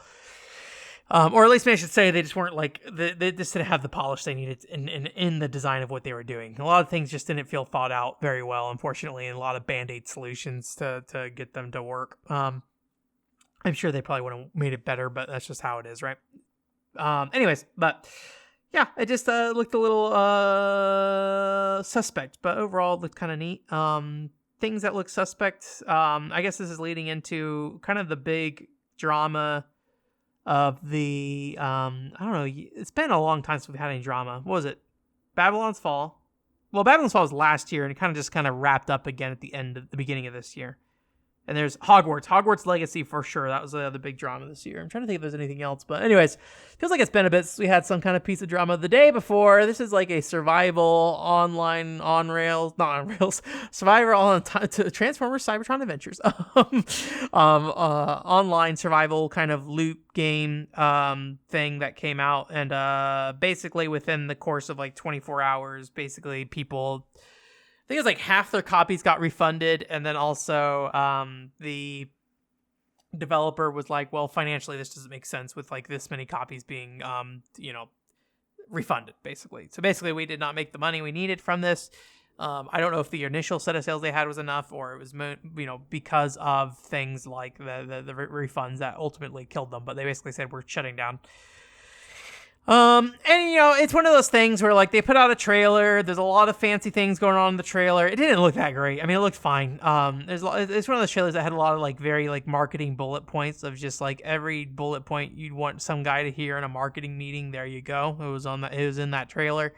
Or at least I should say they just weren't like, they just didn't have the polish they needed in the design of what they were doing. A lot of things just didn't feel thought out very well, unfortunately, and a lot of band-aid solutions to get them to work. I'm sure they probably would have made it better, but that's just how it is, right? Anyways, but yeah, it just looked a little suspect, but overall it looked kind of neat. Things that look suspect, I guess this is leading into kind of the big drama of the, I don't know, it's been a long time since we've had any drama. What was it? Babylon's Fall. Well, Babylon's Fall was last year, and it kind of wrapped up again at the beginning of this year. And there's Hogwarts Legacy for sure. That was the other big drama this year. I'm trying to think if there's anything else. But anyways, feels like it's been a bit since we had some kind of piece of drama the day before. This is like a survival online survivor on to Transformers Cybertron Adventures. Online survival kind of loop game thing that came out. And basically within the course of like 24 hours, basically people... I think it was like half their copies got refunded, and then also the developer was like, well, financially this doesn't make sense with like this many copies being refunded, basically. So basically we did not make the money we needed from this. I don't know if the initial set of sales they had was enough, or it was because of things like the refunds that ultimately killed them, but they basically said we're shutting down. And it's one of those things where like they put out a trailer. There's a lot of fancy things going on in the trailer. It didn't look that great. I mean, it looked fine. It's one of those trailers that had a lot of like very like marketing bullet points of just like every bullet point you'd want some guy to hear in a marketing meeting. There you go. It was in that trailer.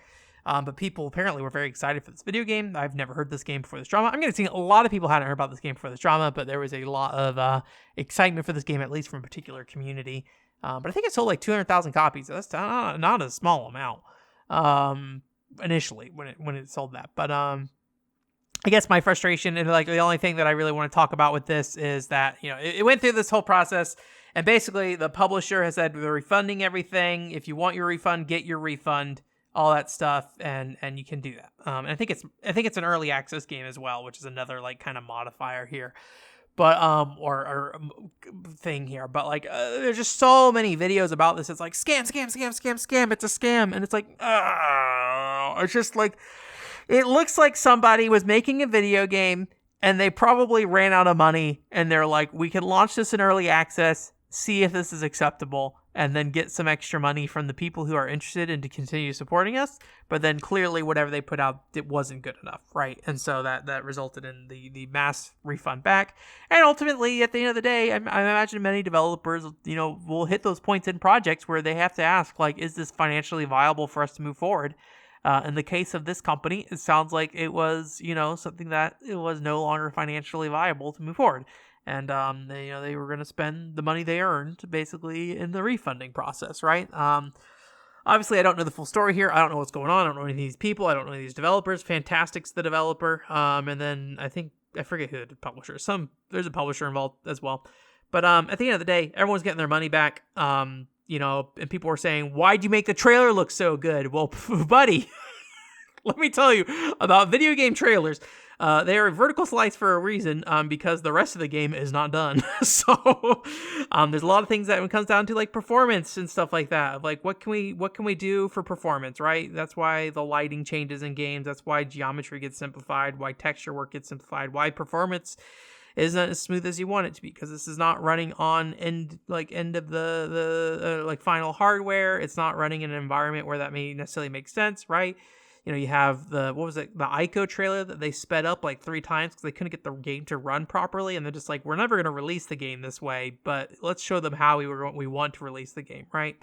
But people apparently were very excited for this video game. I've never heard this game before this drama. I'm going to see a lot of people hadn't heard about this game before this drama, but there was a lot of excitement for this game, at least from a particular community. But I think it sold like 200,000 copies. That's not a small amount initially when it sold that. But I guess my frustration and like the only thing that I really want to talk about with this is that it went through this whole process, and basically the publisher has said they're refunding everything. If you want your refund, get your refund, all that stuff, and you can do that. And I think it's an early access game as well, which is another like kind of modifier here. But or thing here, but like there's just so many videos about this. It's like scam, it's a scam, and it's like it's just like it looks like somebody was making a video game and they probably ran out of money, and they're like, we can launch this in early access, see if this is acceptable, and then get some extra money from the people who are interested and to continue supporting us. But then clearly whatever they put out, it wasn't good enough, right? And so that resulted in the mass refund back. And ultimately, at the end of the day, I imagine many developers, will hit those points in projects where they have to ask, like, is this financially viable for us to move forward? In the case of this company, it sounds like it was, something that it was no longer financially viable to move forward. And they were going to spend the money they earned basically in the refunding process, right? Obviously, I don't know the full story here. I don't know what's going on. I don't know any of these people. I don't know any of these developers. Fantastic's the developer. And then I forget who the publisher is. There's a publisher involved as well. But at the end of the day, everyone's getting their money back. And people were saying, why'd you make the trailer look so good? Well, buddy, let me tell you about video game trailers. They are vertical slice for a reason, because the rest of the game is not done. So, there's a lot of things that it comes down to, like performance and stuff like that. Like, what can we do for performance, right? That's why the lighting changes in games. That's why geometry gets simplified. Why texture work gets simplified. Why performance isn't as smooth as you want it to be because this is not running on end of the final hardware. It's not running in an environment where that may necessarily make sense, right? You have the Ico trailer that they sped up like 3 times because they couldn't get the game to run properly, and they're just like, we're never going to release the game this way, but let's show them how we want to release the game, right?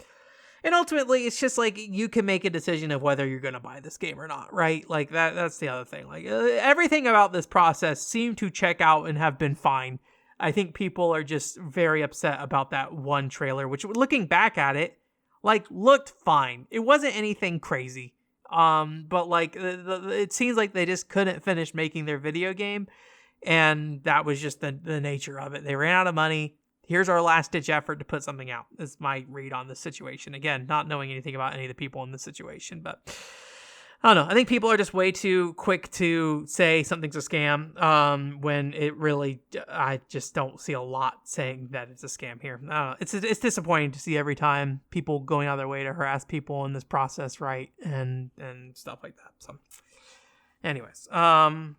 And ultimately, it's just like you can make a decision of whether you're going to buy this game or not, right? Like that's the other thing. Like everything about this process seemed to check out and have been fine. I think people are just very upset about that one trailer, which looking back at it, like looked fine. It wasn't anything crazy. But like it seems like they just couldn't finish making their video game, and that was just the nature of it. They ran out of money. Here's our last ditch effort to put something out. Is my read on this situation. Again, not knowing anything about any of the people in this situation, but I don't know. I think people are just way too quick to say something's a scam when it really, I just don't see a lot saying that it's a scam here. It's disappointing to see every time people going out of their way to harass people in this process, right? And stuff like that. So anyways, kind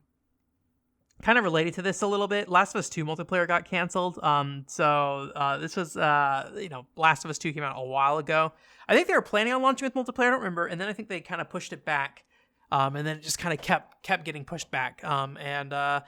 of related to this a little bit, Last of Us 2 multiplayer got canceled. This was, Last of Us 2 came out a while ago. I think they were planning on launching with multiplayer, I don't remember, and then I think they kind of pushed it back, and then it just kind of kept getting pushed back. I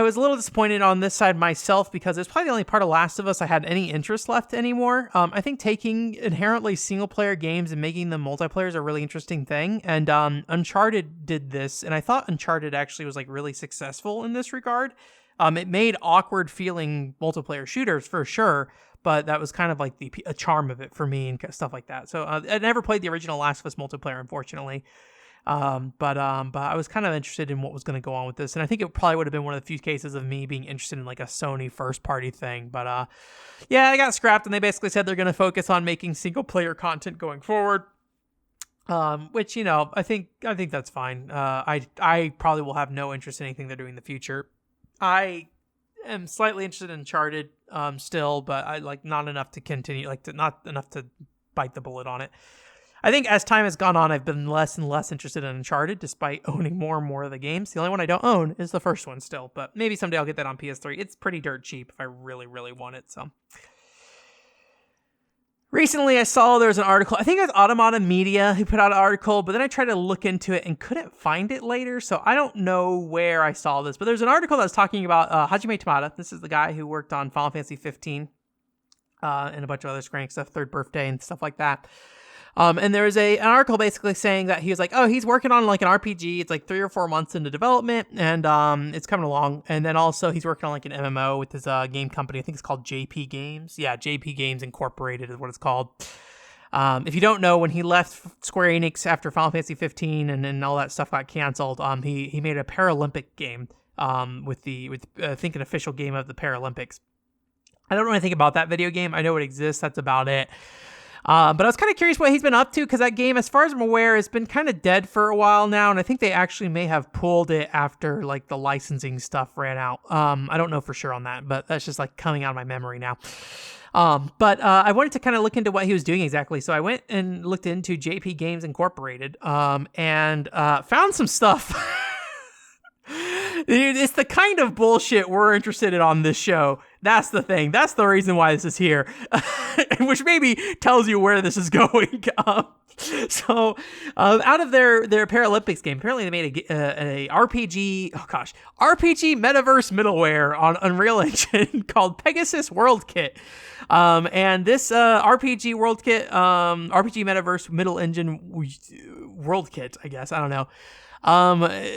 was a little disappointed on this side myself because it's probably the only part of Last of Us I had any interest left anymore. I think taking inherently single-player games and making them multiplayer is a really interesting thing, and Uncharted did this, and I thought Uncharted actually was like really successful in this regard. It made awkward-feeling multiplayer shooters for sure, but that was kind of like a charm of it for me and stuff like that. So I never played the original Last of Us multiplayer, unfortunately. But I was kind of interested in what was going to go on with this, and I think it probably would have been one of the few cases of me being interested in like a Sony first-party thing. But I got scrapped, and they basically said they're going to focus on making single-player content going forward. Which I think that's fine. I probably will have no interest in anything they're doing in the future. I am slightly interested in Uncharted still, but I like not enough to continue, not enough to bite the bullet on it. I think as time has gone on, I've been less and less interested in Uncharted, despite owning more and more of the games. The only one I don't own is the first one still, but maybe someday I'll get that on PS3. It's pretty dirt cheap if I really, really want it, so. Recently, I saw there was an article, I think it was Automata Media who put out an article, but then I tried to look into it and couldn't find it later, so I don't know where I saw this. But there's an article that was talking about Hajime Tabata. This is the guy who worked on Final Fantasy 15 and a bunch of other Square Enix stuff, Third Birthday and stuff like that. And there was an article basically saying that he was like, he's working on like an RPG. It's like 3 or 4 months into development, and it's coming along. And then also he's working on like an MMO with his game company. I think it's called JP Games. Yeah, JP Games Incorporated is what it's called. If you don't know, when he left Square Enix after Final Fantasy 15 and all that stuff got canceled, he made a Paralympic game with I think an official game of the Paralympics. I don't know anything about that video game. I know it exists. That's about it. But I was kind of curious what he's been up to, because that game, as far as I'm aware, has been kind of dead for a while now, and I think they actually may have pulled it after like the licensing stuff ran out. I don't know for sure on that, but that's just like coming out of my memory now. But I wanted to kind of look into what he was doing exactly, so I went and looked into JP Games Incorporated, and found some stuff. It's the kind of bullshit we're interested in on this show. That's the thing. That's the reason why this is here, which maybe tells you where this is going. So out of their Paralympics game, apparently they made a RPG. Oh gosh, RPG metaverse middleware on Unreal Engine called Pegasus World Kit. And this RPG World Kit, RPG metaverse middle engine World Kit, I guess, I don't know.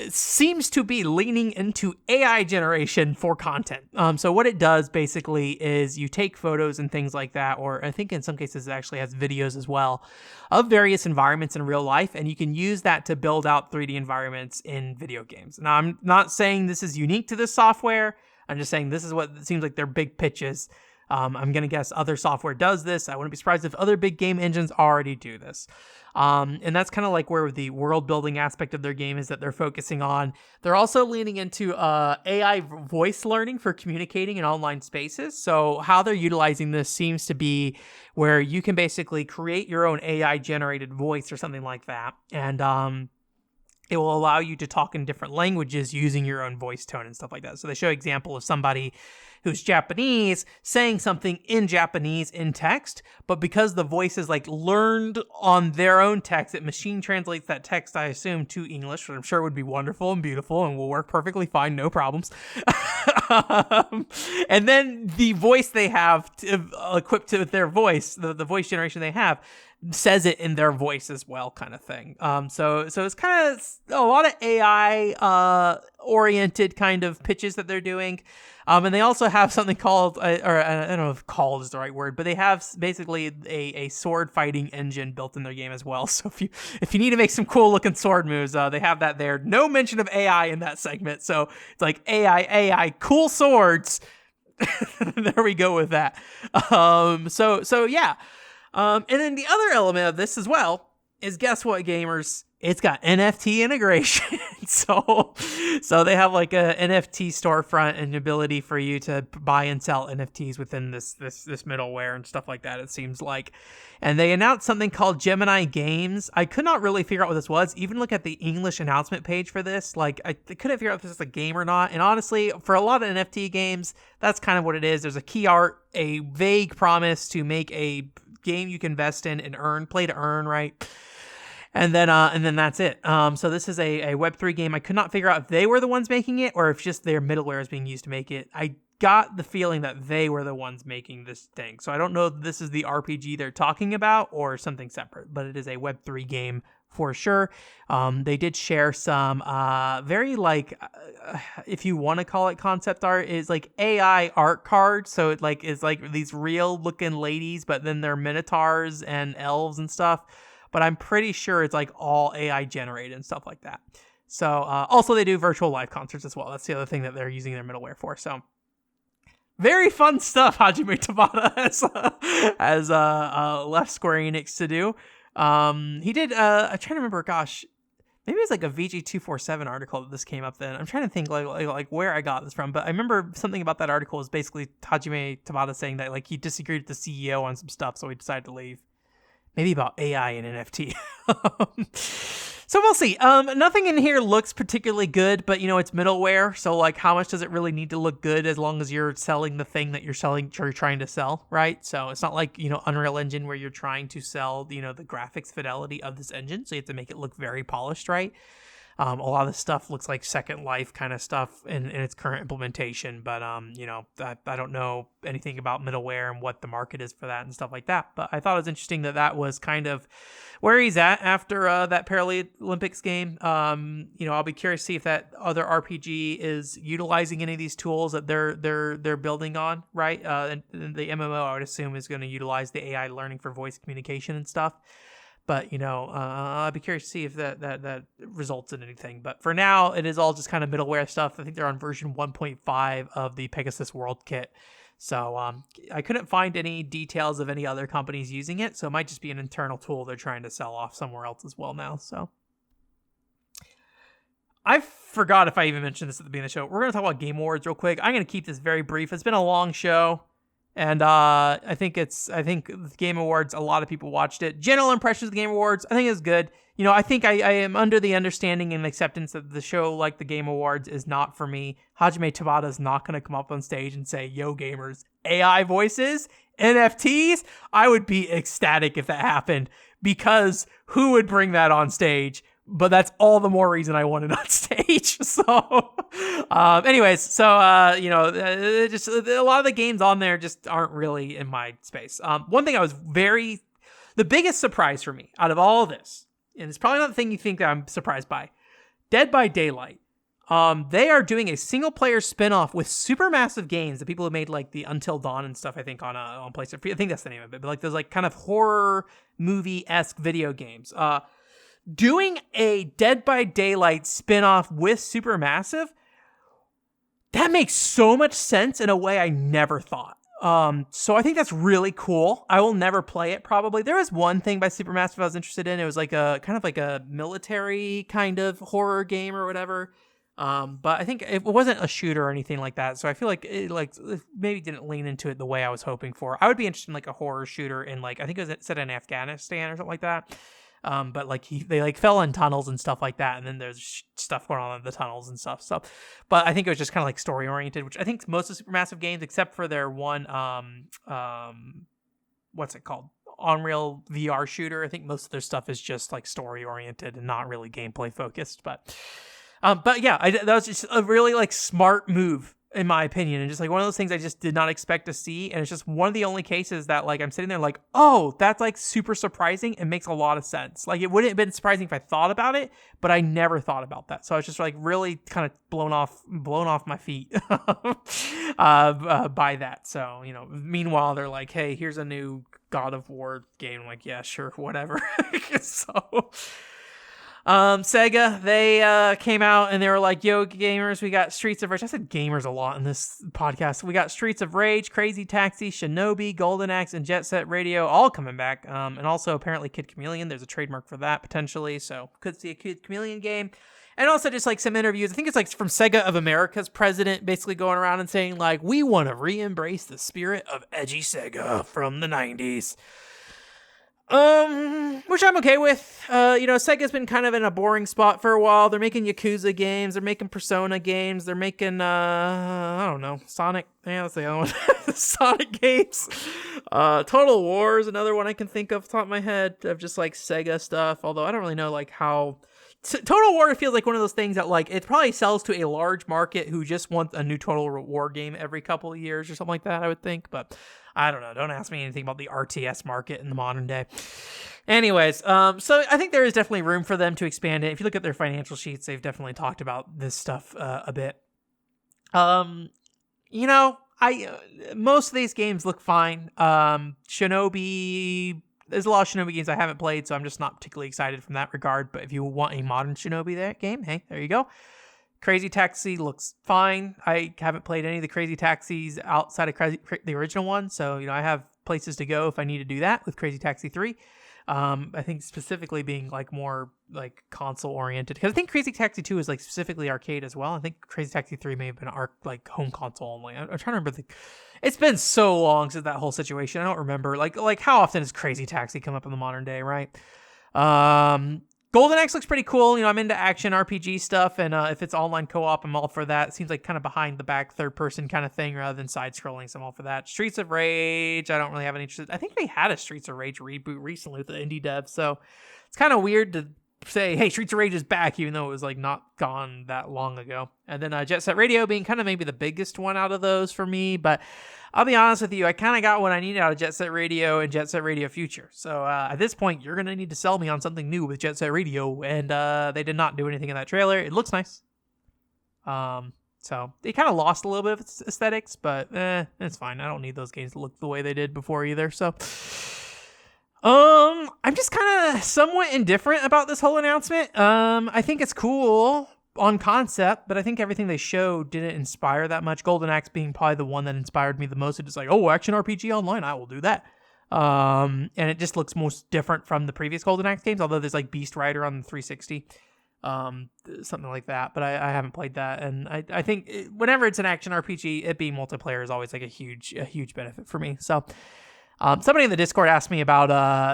Seems to be leaning into AI generation for content. So what it does basically is you take photos and things like that, or I think in some cases it actually has videos as well, of various environments in real life, and you can use that to build out 3D environments in video games. Now, I'm not saying this is unique to this software. I'm just saying this is what it seems like their big pitch is. I'm going to guess other software does this. I wouldn't be surprised if other big game engines already do this. And that's kind of like where the world building aspect of their game is that they're focusing on. They're also leaning into AI voice learning for communicating in online spaces. So how they're utilizing this seems to be where you can basically create your own AI generated voice or something like that. And it will allow you to talk in different languages using your own voice tone and stuff like that. So they show an example of somebody who's Japanese saying something in Japanese in text, but because the voice is like learned on their own text, it machine translates that text, I assume, to English, which I'm sure would be wonderful and beautiful and will work perfectly fine, no problems. And then the voice they have equipped with their voice, the voice generation they have, says it in their voice as well, kind of thing. So it's kind of a lot of AI oriented kind of pitches that they're doing. And they also have something called, or I don't know if called is the right word, but they have basically a sword fighting engine built in their game as well. So if you need to make some cool looking sword moves, they have that there. No mention of AI in that segment. So it's like AI, cool swords. There we go with that. So yeah. And then the other element of this as well is, guess what, gamers? It's got NFT integration. so they have like a NFT storefront and ability for you to buy and sell NFTs within this middleware and stuff like that, it seems like. And they announced something called Gemini Games. I could not really figure out what this was. Even look at the English announcement page for this. Like, I couldn't figure out if this is a game or not. And honestly, for a lot of NFT games, that's kind of what it is. There's a key art, a vague promise to make a game you can invest in and earn, play to earn, right? And then that's it. So this is a Web3 game. I could not figure out if they were the ones making it or if just their middleware is being used to make it. I got the feeling that they were the ones making this thing. So I don't know if this is the RPG they're talking about or something separate, but it is a Web3 game for sure. They did share some very like, if you want to call it concept art, is like AI art cards. So it like is like these real looking ladies, but then they're minotaurs and elves and stuff. But I'm pretty sure it's like all AI generated and stuff like that. So also they do virtual live concerts as well. That's the other thing that they're using their middleware for. So very fun stuff Hajime Tabata has left Square Enix to do. He did, I'm trying to remember, gosh, maybe it's like a VG247 article that this came up then. I'm trying to think like where I got this from, but I remember something about that article was basically Hajime Tabata saying that like he disagreed with the CEO on some stuff, so he decided to leave. Maybe about AI and NFT. So we'll see. Nothing in here looks particularly good, but it's middleware. So like, how much does it really need to look good as long as you're selling the thing that you're trying to sell, right? So it's not like, Unreal Engine where you're trying to sell, the graphics fidelity of this engine. So you have to make it look very polished, right? A lot of the stuff looks like Second Life kind of stuff in its current implementation, but I don't know anything about middleware and what the market is for that and stuff like that. But I thought it was interesting that was kind of where he's at after that Paralympics game. I'll be curious to see if that other RPG is utilizing any of these tools that they're building on, right? And the MMO, I would assume, is going to utilize the AI learning for voice communication and stuff. But, I'll be curious to see if that results in anything. But for now, it is all just kind of middleware stuff. I think they're on version 1.5 of the Pegasus World Kit. So I couldn't find any details of any other companies using it. So it might just be an internal tool they're trying to sell off somewhere else as well now. So I forgot if I even mentioned this at the beginning of the show. We're going to talk about Game Awards real quick. I'm going to keep this very brief. It's been a long show. And I think the Game Awards, a lot of people watched it. General impressions of the Game Awards, I think it's good. I think I am under the understanding and acceptance that the show, like the Game Awards, is not for me. Hajime Tabata is not going to come up on stage and say, "Yo, gamers, AI voices, NFTs." I would be ecstatic if that happened, because who would bring that on stage? But that's all the more reason I want it on stage. So, anyways, just a lot of the games on there just aren't really in my space. One thing the biggest surprise for me out of all of this, and it's probably not the thing you think that I'm surprised by, Dead by Daylight. They are doing a single player spinoff with Supermassive Games, the people who made like the Until Dawn and stuff, I think on PlayStation. I think that's the name of it, but like those like kind of horror movie-esque video games. Doing a Dead by Daylight spinoff with Supermassive, that makes so much sense in a way I never thought. So I think that's really cool. I will never play it probably. There was one thing by Supermassive I was interested in. It was like a kind of like a military kind of horror game or whatever. But I think it wasn't a shooter or anything like that. So I feel like it maybe didn't lean into it the way I was hoping for. I would be interested in like a horror shooter in like, I think it was set in Afghanistan or something like that. But like they like fell in tunnels and stuff like that, and then there's stuff going on in the tunnels and stuff. So, but I think it was just kind of like story oriented, which I think most of Supermassive games, except for their one what's it called? Unreal VR shooter. I think most of their stuff is just like story oriented and not really gameplay focused. But yeah, that was just a really like smart move in my opinion, and just like one of those things I just did not expect to see, and it's just one of the only cases that like I'm sitting there like, oh, that's like super surprising and makes a lot of sense. Like it wouldn't have been surprising if I thought about it, but I never thought about that. So I was just like really kind of blown off my feet by that. So meanwhile they're like, hey, here's a new God of War game. I'm like, yeah, sure, whatever. So SEGA, they came out and they were like, yo, gamers, we got Streets of Rage. I said gamers a lot in this podcast. We got Streets of Rage, Crazy Taxi, Shinobi, Golden Axe, and Jet Set Radio all coming back. And also apparently Kid Chameleon. There's a trademark for that potentially. So could see a Kid Chameleon game. And also just like some interviews. I think it's like from SEGA of America's president basically going around and saying like, we want to re-embrace the spirit of edgy SEGA from the 90s. Which I'm okay with. Sega's been kind of in a boring spot for a while. They're making Yakuza games. They're making Persona games. They're making, I don't know, Sonic. Yeah, that's the other one. Sonic games. Total War is another one I can think of off the top of my head of just like Sega stuff. Although I don't really know like how... Total War feels like one of those things that like it probably sells to a large market who just wants a new Total War game every couple of years or something like that, I would think. But I don't know. Don't ask me anything about the RTS market in the modern day. Anyways, so I think there is definitely room for them to expand it. If you look at their financial sheets, they've definitely talked about this stuff a bit. Most of these games look fine. Shinobi... There's a lot of Shinobi games I haven't played, so I'm just not particularly excited from that regard. But if you want a modern Shinobi game, hey, there you go. Crazy Taxi looks fine. I haven't played any of the Crazy Taxis outside of the original one, so I have places to go if I need to do that with Crazy Taxi 3. I think specifically being like more like console oriented, because I think Crazy Taxi 2 is like specifically arcade as well. I think Crazy Taxi 3 may have been like home console only. I'm trying to remember it's been so long since that whole situation. I don't remember like how often does Crazy Taxi come up in the modern day, right? Golden Axe looks pretty cool. I'm into action RPG stuff, and if it's online co-op, I'm all for that. It seems like kind of behind the back, third person kind of thing rather than side scrolling, so I'm all for that. Streets of Rage, I don't really have any interest. I think they had a Streets of Rage reboot recently with the indie dev, so it's kind of weird to say, hey, Streets of Rage is back, even though it was like not gone that long ago. And then Jet Set Radio being kind of maybe the biggest one out of those for me, but I'll be honest with you, I kind of got what I needed out of Jet Set Radio and Jet Set Radio Future. So at this point, you're going to need to sell me on something new with Jet Set Radio, and they did not do anything in that trailer. It looks nice. So they kind of lost a little bit of its aesthetics, but it's fine. I don't need those games to look the way they did before either, so... I'm just kind of somewhat indifferent about this whole announcement. I think it's cool on concept, but I think everything they showed didn't inspire that much. Golden Axe being probably the one that inspired me the most. It's like, oh, action RPG online, I will do that. And it just looks most different from the previous Golden Axe games, although there's like Beast Rider on the 360, something like that. But I haven't played that, and I think whenever it's an action RPG, it being multiplayer is always like a huge benefit for me. So. Somebody in the Discord asked me about,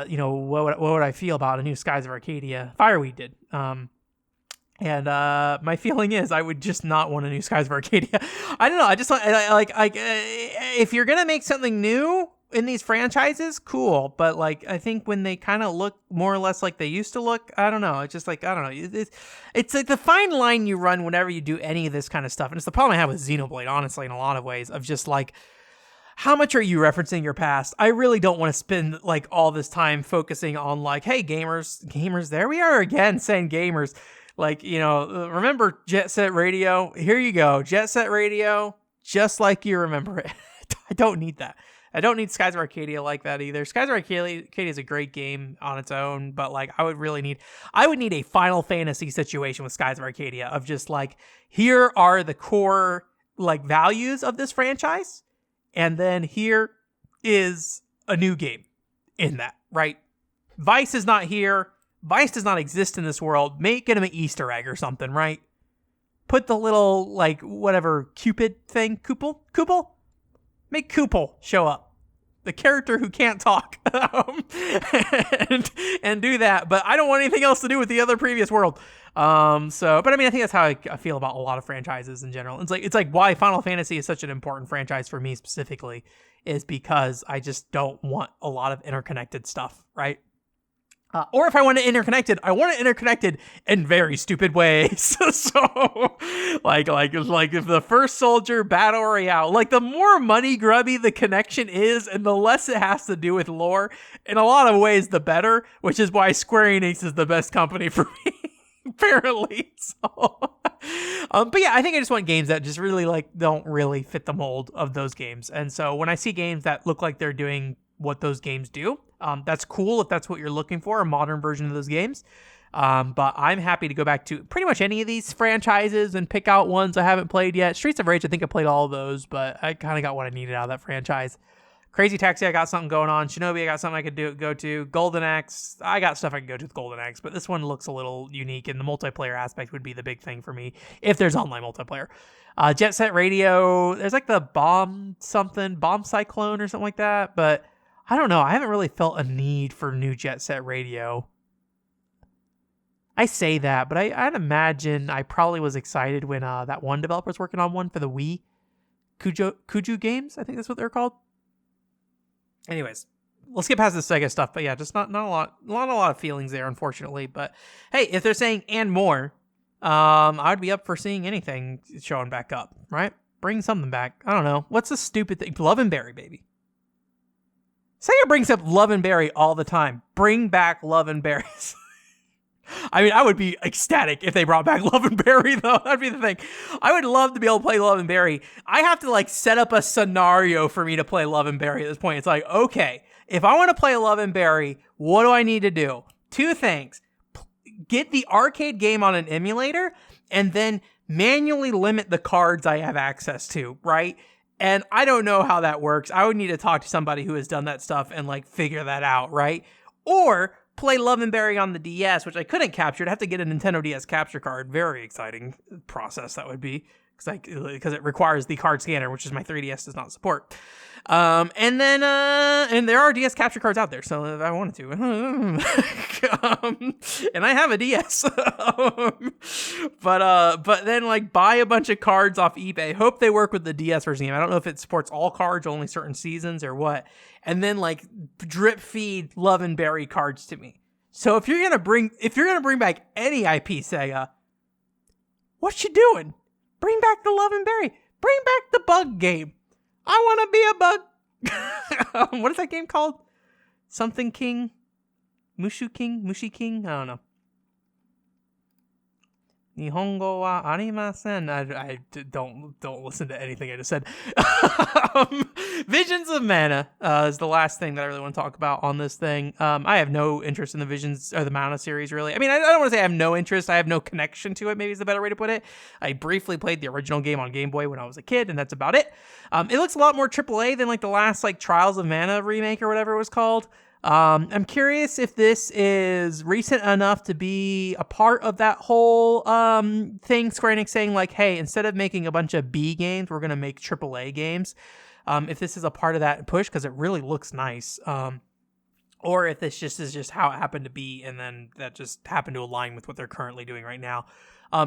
what would I feel about a new Skies of Arcadia? Fireweed did. And my feeling is I would just not want a new Skies of Arcadia. I don't know. I just if you're going to make something new in these franchises, cool. But like, I think when they kind of look more or less like they used to look, I don't know. It's just like, I don't know. It's like the fine line you run whenever you do any of this kind of stuff. And it's the problem I have with Xenoblade, honestly, in a lot of ways, of just like, how much are you referencing your past? I really don't want to spend like all this time focusing on like, hey, gamers, there we are again saying gamers. Like, remember Jet Set Radio? Here you go. Jet Set Radio, just like you remember it. I don't need that. I don't need Skies of Arcadia like that either. Skies of Arcadia is a great game on its own, but like I would need a Final Fantasy situation with Skies of Arcadia of just like, here are the core like values of this franchise. And then here is a new game in that, right? Vice is not here. Vice does not exist in this world. Make it an Easter egg or something, right? Put the little, like, whatever, Cupid thing. Kupal? Make Kupal show up. the character who can't talk, and do that. But I don't want anything else to do with the other previous world. But I mean, I think that's how I feel about a lot of franchises in general. It's like why Final Fantasy is such an important franchise for me specifically is because I just don't want a lot of interconnected stuff, right? Or if I want it interconnected, I want it interconnected in very stupid ways. So, like if the First Soldier Battle Royale, like the more money grubby the connection is, and the less it has to do with lore, in a lot of ways, the better. Which is why Square Enix is the best company for me, apparently. So, but yeah, I think I just want games that just really like don't really fit the mold of those games. And so when I see games that look like they're doing what those games do, that's cool if that's what you're looking for, a modern version of those games. But I'm happy to go back to pretty much any of these franchises and pick out ones I haven't played yet. Streets of Rage, I think I played all of those, but I kind of got what I needed out of that franchise. Crazy Taxi, I got something going on. Shinobi, I got something I could go to. Golden Axe, I got stuff I can go to with Golden Axe, but this one looks a little unique, and the multiplayer aspect would be the big thing for me if there's online multiplayer. Jet Set Radio, there's like the Bomb Cyclone or something like that, but I don't know. I haven't really felt a need for new Jet Set Radio. I say that, but I'd imagine I probably was excited when that one developer was working on one for the Wii. Kuju Games, I think that's what they're called. Anyways, let's get past the Sega stuff. But yeah, just not a lot of feelings there, unfortunately. But hey, if they're saying and more, I'd be up for seeing anything showing back up, right? Bring something back. I don't know. What's the stupid thing? Love and Berry, baby. Sega brings up Love and Berry all the time. Bring back Love and Berries. I mean, I would be ecstatic if they brought back Love and Berry, though. That'd be the thing. I would love to be able to play Love and Berry. I have to, like, set up a scenario for me to play Love and Berry at this point. It's like, okay, if I want to play Love and Berry, what do I need to do? Two things. Get the arcade game on an emulator, and then manually limit the cards I have access to, right? And I don't know how that works. I would need to talk to somebody who has done that stuff and like figure that out, right? Or play Love and Berry on the DS, which I couldn't capture. I'd have to get a Nintendo DS capture card. Very exciting process that would be, because it requires the card scanner, which is my 3DS does not support. And there are DS capture cards out there, so if I wanted to, and I have a DS, but then like buy a bunch of cards off eBay. Hope they work with the DS version. I don't know if it supports all cards, only certain seasons, or what. And then like drip feed Love and Berry cards to me. So if you're gonna bring back any IP, Sega, what you doing? Bring back the Love and Berry. Bring back the bug game. I want to be a bug. What is that game called? Something King? Mushi King? I don't know. Nihongo wa arimasen. I don't listen to anything I just said. Visions of Mana is the last thing that I really want to talk about on this thing. I have no interest in the Visions or the Mana series, really. I mean, I don't want to say I have no interest. I have no connection to it, maybe is the better way to put it. I briefly played the original game on Game Boy when I was a kid, and that's about it. It looks a lot more AAA than like the last like Trials of Mana remake or whatever it was called. I'm curious if this is recent enough to be a part of that whole thing, Square Enix saying like, hey, instead of making a bunch of B games, we're going to make AAA games. If this is a part of that push, because it really looks nice. Or if this just is just how it happened to be, and then that just happened to align with what they're currently doing right now.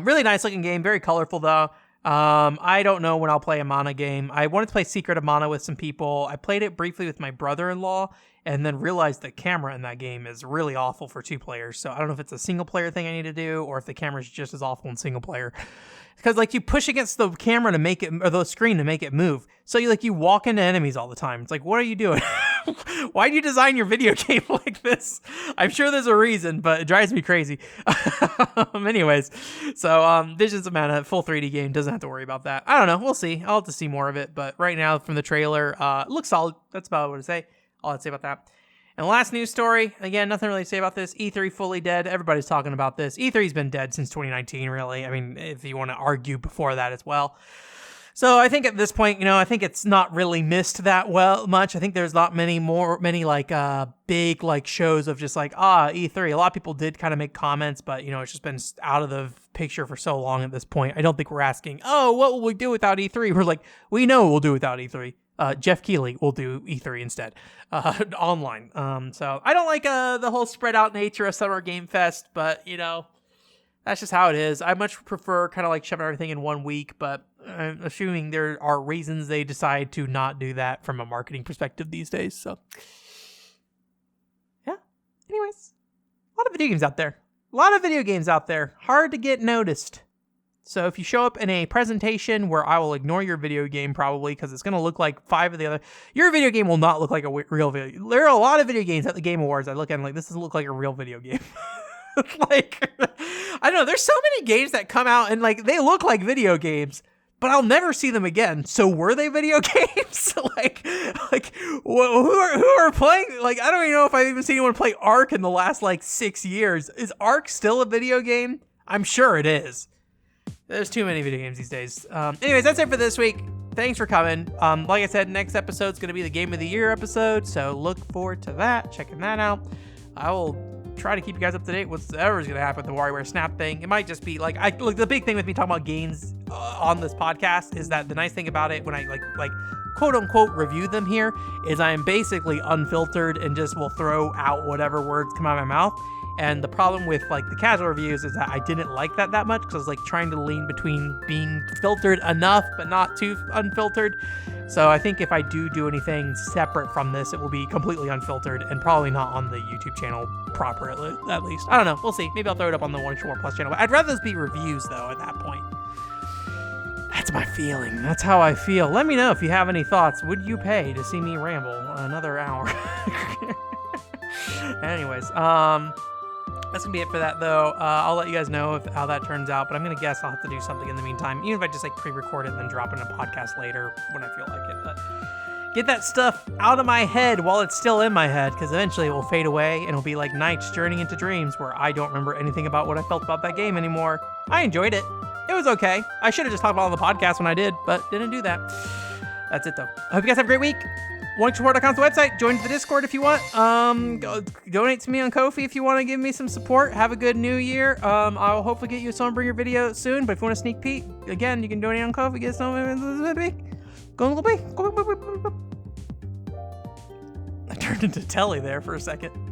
Really nice looking game, very colorful though. I don't know when I'll play a Mana game. I wanted to play Secret of Mana with some people. I played it briefly with my brother-in-law, and then realized the camera in that game is really awful for 2 players. So I don't know if it's a single player thing I need to do, or if the camera is just as awful in single player. Because like you push against the camera to make it, or the screen to make it move. So you walk into enemies all the time. It's like, what are you doing? Why do you design your video game like this? I'm sure there's a reason, but it drives me crazy. Anyways, so Visions of Mana, full 3D game, doesn't have to worry about that. I don't know, we'll see. I'll have to see more of it, but right now from the trailer, it looks solid. That's about what I say. All I'd say about that. And the last news story, again, nothing really to say about this. E3 fully dead. Everybody's talking about this. E3's been dead since 2019, really. I mean, if you want to argue before that as well. So I think at this point, I think it's not really missed that much. I think there's not many like big like shows of just like, E3. A lot of people did kind of make comments, but it's just been out of the picture for so long at this point. I don't think we're asking, what will we do without E3? We're like, we know we'll do without E3. Jeff Keighley will do E3 instead, online. So I don't like the whole spread out nature of Summer Game Fest, but that's just how it is. I much prefer kind of like shoving everything in 1 week, but I'm assuming there are reasons they decide to not do that from a marketing perspective these days. So yeah. Anyways, a lot of video games out there. Hard to get noticed. So if you show up in a presentation where I will ignore your video game probably because it's going to look like 5 of the other, your video game will not look like a real video. There are a lot of video games at the Game Awards I look at and like, this doesn't look like a real video game. Like, I don't know, there's so many games that come out and like, they look like video games, but I'll never see them again. So were they video games? like who are playing? Like, I don't even know if I've even seen anyone play Ark in the last like 6 years. Is Ark still a video game? I'm sure it is. There's too many video games these days. Anyways, that's it for this week. Thanks for coming. Like I said, next episode's going to be the Game of the Year episode, so look forward to that, checking that out. I will try to keep you guys up to date with whatever's going to happen with the WarioWare Snap thing. It might just be like, look, the big thing with me talking about games on this podcast is that the nice thing about it when I like quote unquote review them here is I am basically unfiltered and just will throw out whatever words come out of my mouth. And the problem with like the casual reviews is that I didn't like that much because I was like trying to lean between being filtered enough but not too unfiltered. So I think if I do anything separate from this, it will be completely unfiltered and probably not on the YouTube channel proper at least. I don't know. We'll see. Maybe I'll throw it up on the One Shore Plus channel. I'd rather this be reviews though at that point. That's my feeling. That's how I feel. Let me know if you have any thoughts. Would you pay to see me ramble another hour? Anyways, that's going to be it for that, though. I'll let you guys know how that turns out, but I'm going to guess I'll have to do something in the meantime, even if I just like pre-record it and then drop it in a podcast later when I feel like it. But get that stuff out of my head while it's still in my head, because eventually it will fade away and it'll be like Night's Journey into Dreams, where I don't remember anything about what I felt about that game anymore. I enjoyed it. It was okay. I should have just talked about it on the podcast when I did, but didn't do that. That's it, though. I hope you guys have a great week. OneSupport.com's the website. Join the Discord if you want. Go donate to me on Ko-fi if you want to give me some support. Have a good new year. I'll hopefully get you a Sunbringer video soon, but if you want a sneak peek, again, you can donate on Ko-fi. Get some. Go I turned into Telly there for a second.